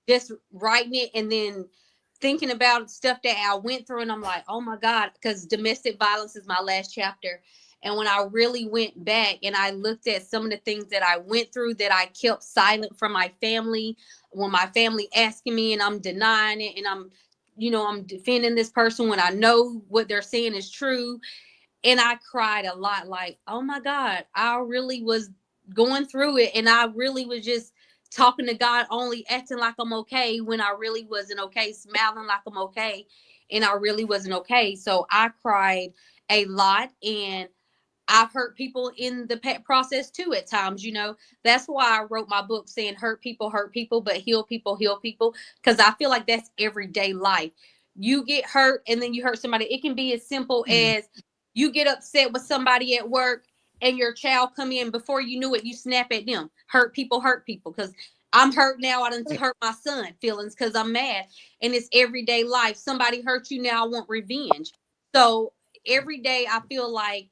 Just writing it and then thinking about stuff that I went through, and I'm like, oh my God, because domestic violence is my last chapter. And when I really went back and I looked at some of the things that I went through that I kept silent from my family, when my family asking me and I'm denying it, and I'm defending this person when I know what they're saying is true. And I cried a lot, like, oh my God, I really was going through it. And I really was just talking to God, only acting like I'm okay when I really wasn't okay, smiling like I'm okay. And I really wasn't okay. So I cried a lot. And I've hurt people in the process too at times. That's why I wrote my book saying hurt people, but heal people, heal people. Because I feel like that's everyday life. You get hurt and then you hurt somebody. It can be as simple as you get upset with somebody at work and your child come in. Before you knew it, you snap at them. Hurt people, because I'm hurt now. I done hurt my son feelings because I'm mad. And it's everyday life. Somebody hurt you, now I want revenge. So every day I feel like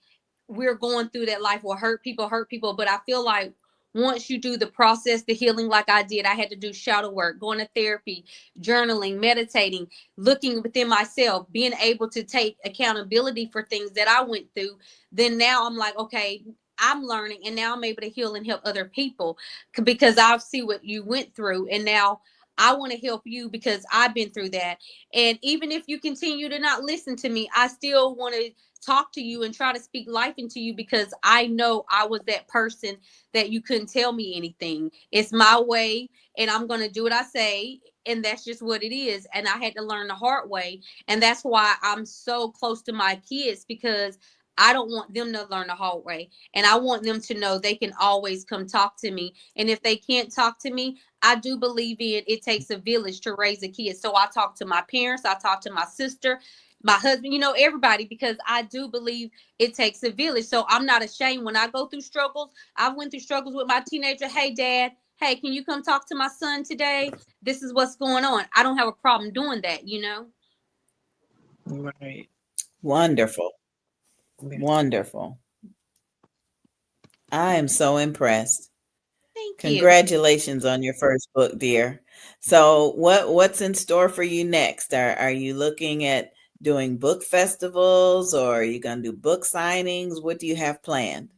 we're going through that life will hurt people. But I feel like once you do the process, the healing, like I did, I had to do shadow work, going to therapy, journaling, meditating, looking within myself, being able to take accountability for things that I went through. Then now I'm like, okay, I'm learning, and now I'm able to heal and help other people because I see what you went through. And now I want to help you because I've been through that. And even if you continue to not listen to me, I still want to talk to you and try to speak life into you because I know I was that person that you couldn't tell me anything. It's my way and I'm going to do what I say. And that's just what it is. And I had to learn the hard way. And that's why I'm so close to my kids, because I don't want them to learn the hard way. And I want them to know they can always come talk to me. And if they can't talk to me, I do believe in it takes a village to raise a kid. So I talk to my parents, I talk to my sister, my husband, everybody, because I do believe it takes a village. So I'm not ashamed when I go through struggles. I went through struggles with my teenager. Hey, Dad, hey, can you come talk to my son today? This is what's going on. I don't have a problem doing that, Right. Wonderful. Wonderful. I am so impressed. Thank you. Congratulations on your first book, dear. So what's in store for you next? Are you looking at doing book festivals, or are you going to do book signings? What do you have planned?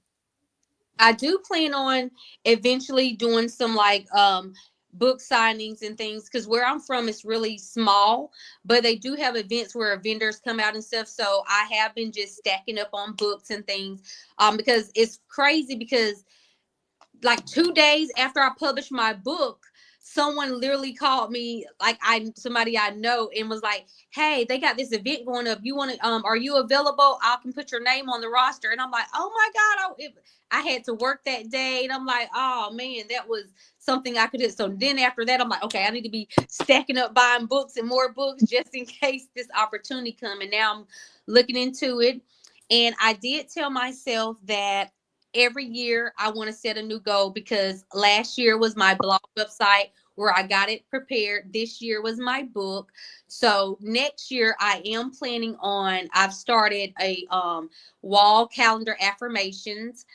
I do plan on eventually doing some book signings and things, because where I'm from is really small, but they do have events where vendors come out and stuff. So I have been just stacking up on books and things because it's crazy, because like 2 days after I published my book, someone literally called me, like somebody I know, and was like, hey, they got this event going up. You want to, are you available? I can put your name on the roster. And I'm like, oh my God, I had to work that day. And I'm like, oh man, that was something I could do. So then after that, I'm like, okay, I need to be stacking up, buying books and more books just in case this opportunity come. And now I'm looking into it. And I did tell myself that every year I want to set a new goal, because last year was my blog website where I got it prepared. This year was my book. So next year I am planning on, I've started a wall calendar affirmations.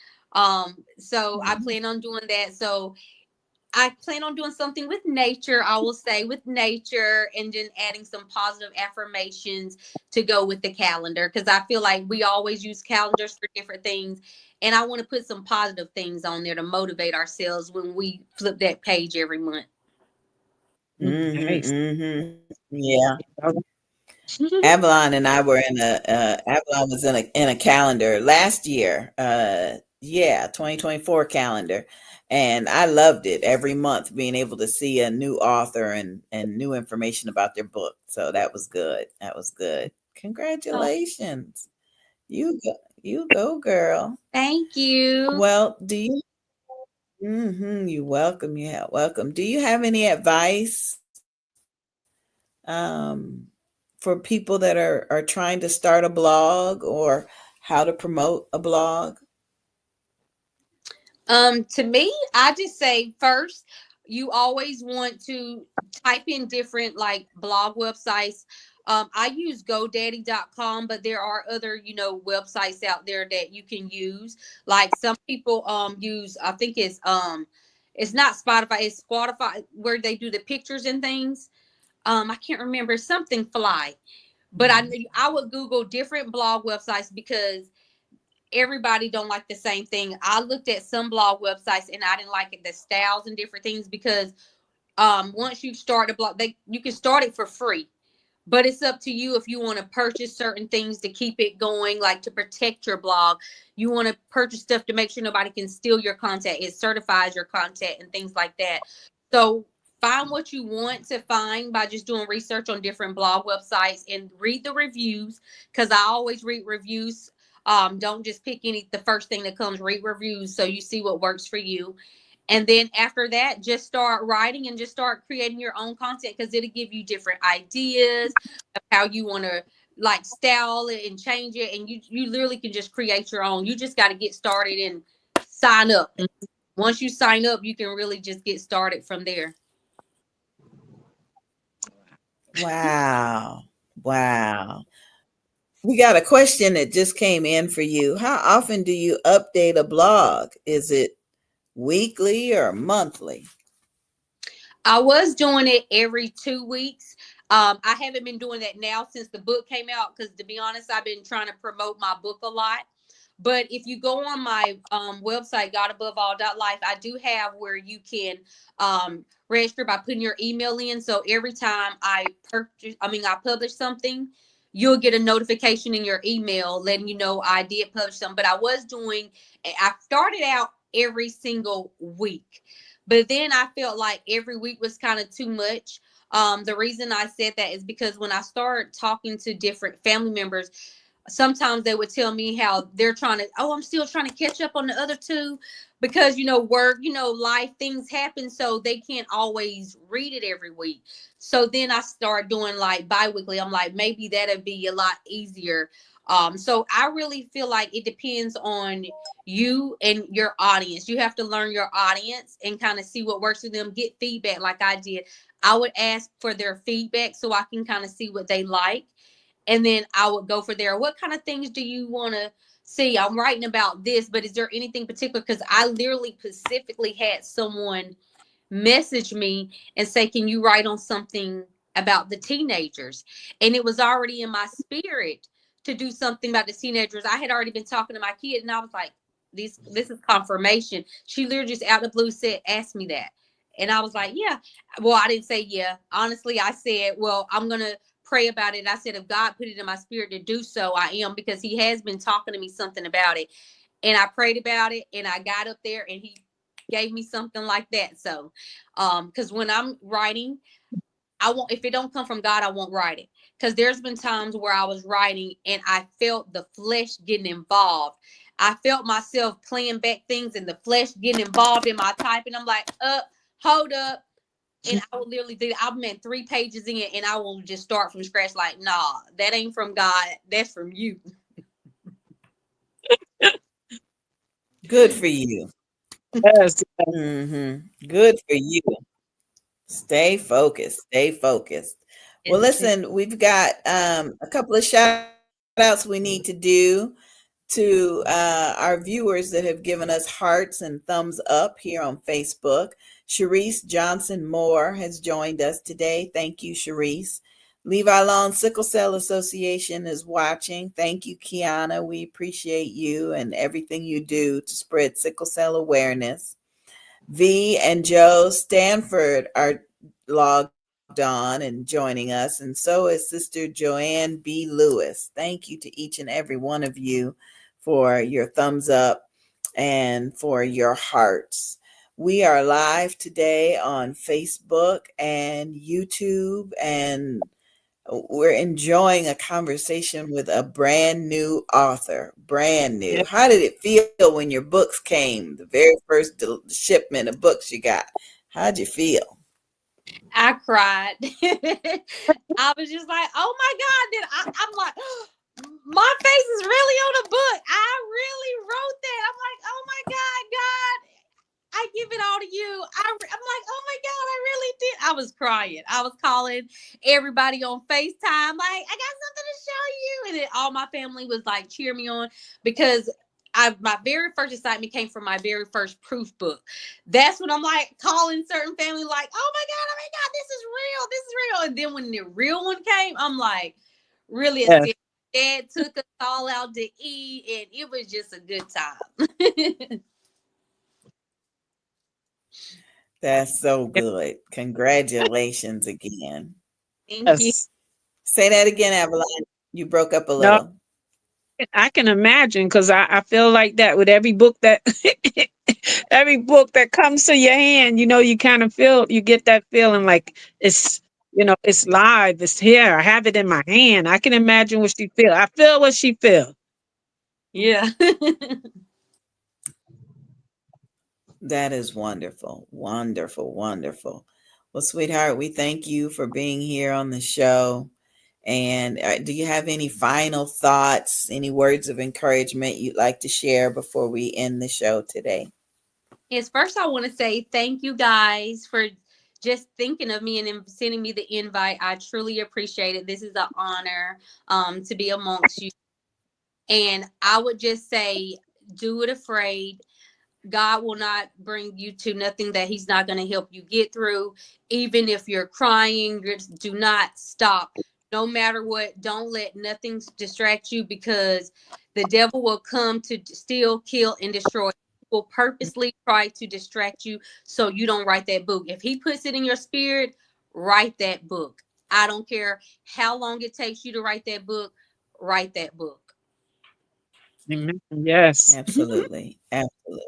So I plan on doing that. So I plan on doing something with nature, I will say, with nature, and then adding some positive affirmations to go with the calendar, because I feel like we always use calendars for different things. And I want to put some positive things on there to motivate ourselves when we flip that page every month. Mm-hmm, Nice. mm-hmm. Yeah. Avalon and I were in a Avalon was in a calendar last year. Yeah, 2024 calendar. And I loved it every month being able to see a new author and new information about their book. So that was good. That was good. Congratulations. You go, girl. Thank you. Well, do you you're welcome. Yeah, welcome. Do you have any advice for people that are trying to start a blog or how to promote a blog? To me, I just say first, you always want to type in different like blog websites. I use GoDaddy.com, but there are other, websites out there that you can use. Like some people use, I think it's not Spotify, it's Spotify where they do the pictures and things. I can't remember something fly, but I would Google different blog websites because everybody don't like the same thing. I looked at some blog websites and I didn't like it, the styles and different things, because once you start a blog, you can start it for free. But it's up to you if you want to purchase certain things to keep it going, like to protect your blog. You want to purchase stuff to make sure nobody can steal your content. It certifies your content and things like that. So find what you want to find by just doing research on different blog websites and read the reviews, because I always read reviews. Don't just pick the first thing that comes. Read reviews so you see what works for you. And then after that, just start writing and just start creating your own content, because it'll give you different ideas of how you want to like style it and change it. And you literally can just create your own. You just got to get started and sign up. And once you sign up, you can really just get started from there. Wow. Wow. We got a question that just came in for you. How often do you update a blog? Is it weekly or monthly? I was doing it every 2 weeks. I haven't been doing that now since the book came out, because to be honest, I've been trying to promote my book a lot. But if you go on my website, godaboveall.life, I do have where you can register by putting your email in. So every time I publish something, you'll get a notification in your email letting you know I did publish something. But I started out every single week. But then I felt like every week was kind of too much. The reason I said that is because when I started talking to different family members, sometimes they would tell me how they're I'm still trying to catch up on the other two, because work, life, things happen, so they can't always read it every week. So then I start doing like bi-weekly. I'm like, maybe that'd be a lot easier. So I really feel like it depends on you and your audience. You have to learn your audience and kind of see what works for them, get feedback like I did. I would ask for their feedback so I can kind of see what they like. And then I would go for there. What kind of things do you want to see? I'm writing about this, but is there anything particular? Because I literally specifically had someone message me and say, can you write on something about the teenagers? And it was already in my spirit to do something about the teenagers. I had already been talking to my kid, and I was like, this is confirmation. She literally just out of the blue said, ask me that. And I was like, yeah. Well, I didn't say yeah. Honestly, I said, well, I'm going to pray about it. I said, if God put it in my spirit to do so, I am, because he has been talking to me something about it. And I prayed about it, and I got up there and he gave me something like that. So, because when I'm writing, if it don't come from God, I won't write it. Because there's been times where I was writing and I felt the flesh getting involved. I felt myself playing back things and the flesh getting involved in my typing. I'm like, hold up. And I will literally do, I'm at 3 pages in and I will just start from scratch. Like, nah, that ain't from God. That's from you. Good for you. Yes. Good for you. Stay focused. Stay focused. Well, listen, we've got a couple of shout outs we need to do to our viewers that have given us hearts and thumbs up here on Facebook. Sharice Johnson Moore has joined us today. Thank you, Sharice. Levi Long Sickle Cell Association is watching. Thank you, Kiana. We appreciate you and everything you do to spread sickle cell awareness. V and Joe Stanford are logged on and joining us, and so is Sister Joanne B. Lewis. Thank you to each and every one of you for your thumbs up and for your hearts. We are live today on Facebook and YouTube, and we're enjoying a conversation with a brand new author. Brand new. Yeah. How did it feel when your books came? The very first shipment of books you got. How'd you feel? I cried. I was just like, oh my God. Then I'm like, my face is really on a book. I really wrote that. I'm like, oh my God, I give it all to you. I'm like, oh my God, I really did. I was crying. I was calling everybody on FaceTime, like, I got something to show you. And then all my family was like, cheer me on, because my very first assignment came from my very first proof book. That's when I'm like calling certain family, like, oh my God, this is real. This is real. And then when the real one came, I'm like, really Yes. excited. Dad took us all out to eat, and it was just a good time. That's so good. Congratulations again. Thank you. Yes. Say that again, Avalon. You broke up a No, little. I can imagine, because I feel like that with every book that every book that comes to your hand, you kind of feel, you get that feeling like it's, it's live, it's here. I have it in my hand. I can imagine what she feel. I feel what she feel. Yeah. That is wonderful. Wonderful. Wonderful. Well, sweetheart, we thank you for being here on the show. And do you have any final thoughts, any words of encouragement you'd like to share before we end the show today? Yes, first I want to say thank you guys for just thinking of me and sending me the invite. I truly appreciate it. This is an honor to be amongst you. And I would just say, do it afraid. God will not bring you to nothing that he's not going to help you get through. Even if you're crying, just do not stop. No matter what, don't let nothing distract you, because the devil will come to steal, kill, and destroy. He will purposely try to distract you so you don't write that book. If he puts it in your spirit, write that book. I don't care how long it takes you to write that book, write that book. Amen. Yes. Absolutely. Absolutely.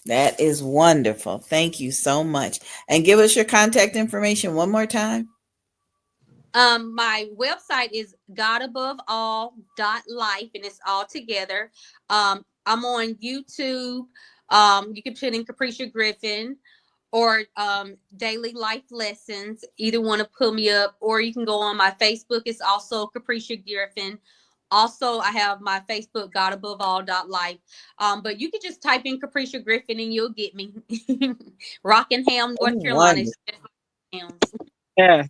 That is wonderful. Thank you so much. And give us your contact information one more time. My website is godabovall.life, and it's all together. I'm on YouTube. You can put in Capricia Griffin or Daily Life Lessons. Either one to pull me up, or you can go on my Facebook. It's also Capricia Griffin. Also, I have my Facebook, godabovall.life. But you can just type in Capricia Griffin and you'll get me. Rockingham, North Carolina. Yeah.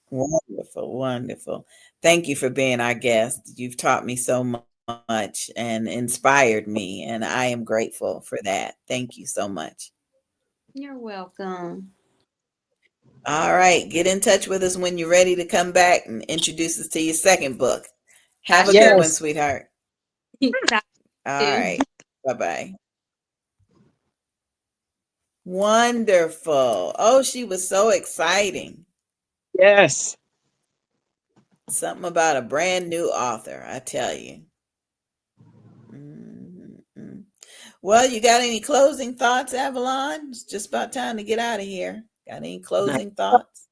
Wonderful. Wonderful. Thank you for being our guest. You've taught me so much and inspired me, and I am grateful for that. Thank you so much. You're welcome. All right. Get in touch with us when you're ready to come back and introduce us to your second book. Have a good one, Yes. sweetheart. All right. Bye-bye. Wonderful. Oh, she was so exciting. Yes. Something about a brand new author, I tell you. Mm-hmm. Well, you got any closing thoughts, Avalon? It's just about time to get out of here. Got any closing thoughts?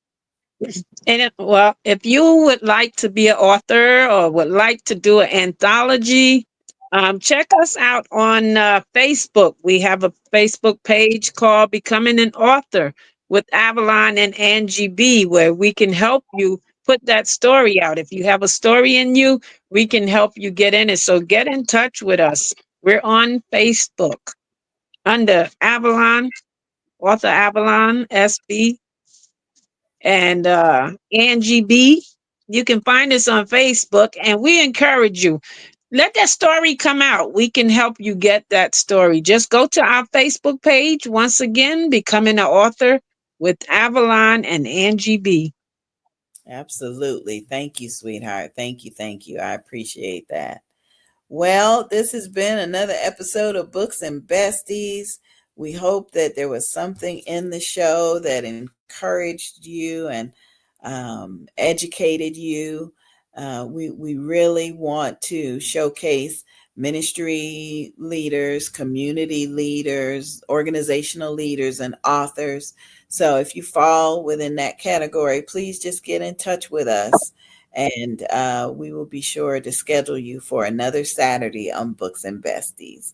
And well, if you would like to be an author or would like to do an anthology, check us out on Facebook. We have a Facebook page called Becoming an Author with Avalon and Angie B, where we can help you put that story out. If you have a story in you, we can help you get in it. So get in touch with us. We're on Facebook under Avalon, Author Avalon SB, and Angie B. You can find us on Facebook, and we encourage you. Let that story come out. We can help you get that story. Just go to our Facebook page. Once again, Becoming an Author with Avalon and Angie B. Absolutely. Thank you, sweetheart. Thank you. Thank you. I appreciate that. Well, this has been another episode of Books and Besties. We hope that there was something in the show that encouraged you and educated you. We really want to showcase ministry leaders, community leaders, organizational leaders, and authors. So if you fall within that category, please just get in touch with us, and we will be sure to schedule you for another Saturday on Books and Besties.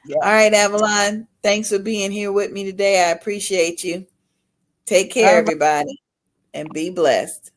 Yeah. All right, Avalon, thanks for being here with me today. I appreciate you. Take care, everybody, and be blessed.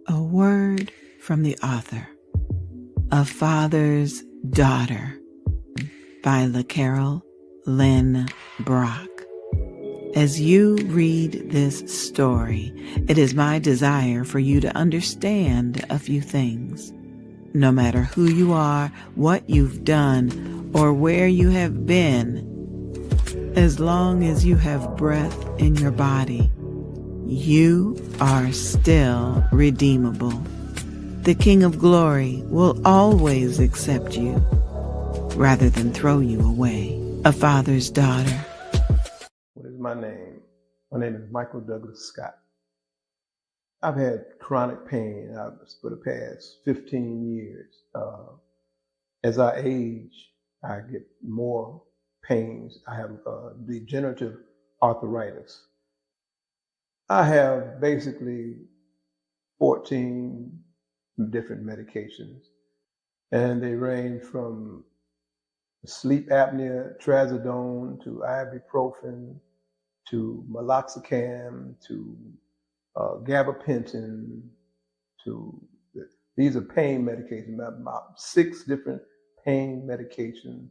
A word from the author of Father's Daughter by LaCarol Lynn Brock. As you read this story, it is my desire for you to understand a few things. No matter who you are, what you've done, or where you have been, as long as you have breath in your body, you are still redeemable. The King of Glory will always accept you rather than throw you away. A Father's Daughter. What is my name? My name is Michael Douglas Scott. I've had chronic pain for the past 15 years. As I age, I get more pains. I have degenerative arthritis. I have basically 14 different medications, and they range from sleep apnea, trazodone, to ibuprofen, to meloxicam, to gabapentin, these are pain medications, about 6 different pain medications,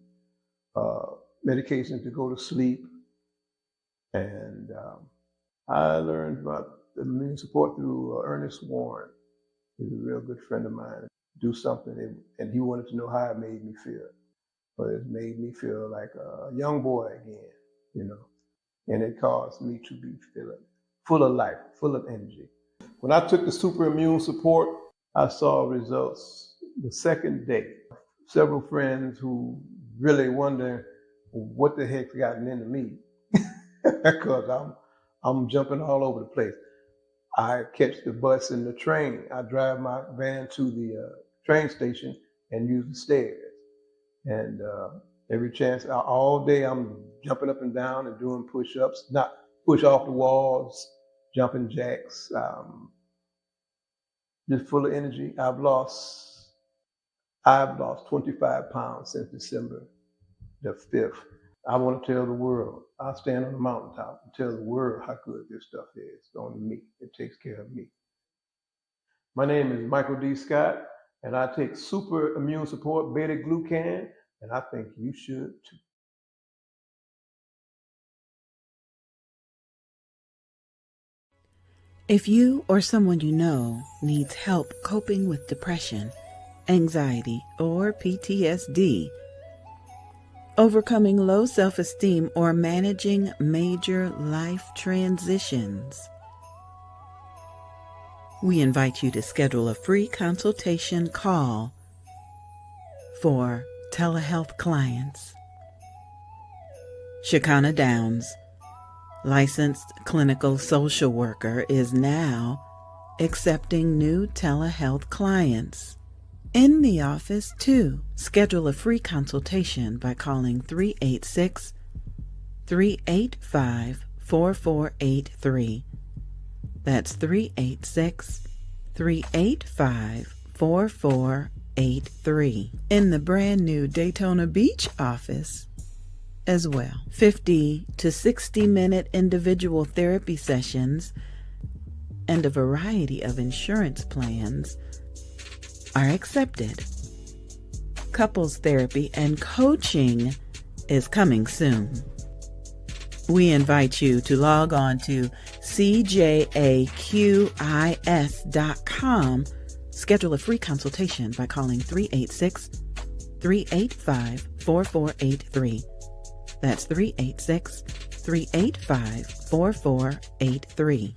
medications to go to sleep. And I learned about the immune support through Ernest Warren. He's a real good friend of mine. Do something, and he wanted to know how it made me feel. But it made me feel like a young boy again, and it caused me to be feeling full of life, full of energy. When I took the super immune support, I saw results the second day. Several friends who really wonder what the heck's gotten into me, because I'm jumping all over the place. I catch the bus and the train. I drive my van to the train station and use the stairs. And every chance, all day I'm jumping up and down and doing push-ups, not push off the walls, jumping jacks, just full of energy. I've lost 25 pounds since December the 5th. I want to tell the world. I'll stand on the mountaintop and tell the world how good this stuff is. It's on me. It takes care of me. My name is Michael D. Scott, and I take super immune support, beta glucan, and I think you should too. If you or someone you know needs help coping with depression, anxiety, or PTSD, overcoming low self-esteem, or managing major life transitions, we invite you to schedule a free consultation call for telehealth clients. Shekinah Downs, licensed clinical social worker, is now accepting new telehealth clients. In the office, too. Schedule a free consultation by calling 386-385-4999 386-385-4483. That's 386-385-4483 in the brand new Daytona Beach office as well. 50 to 60 minute individual therapy sessions and a variety of insurance plans are accepted. Couples therapy and coaching is coming soon. We invite you to log on to cjaqis.com. Schedule a free consultation by calling 386-385-4483. That's 386-385-4483.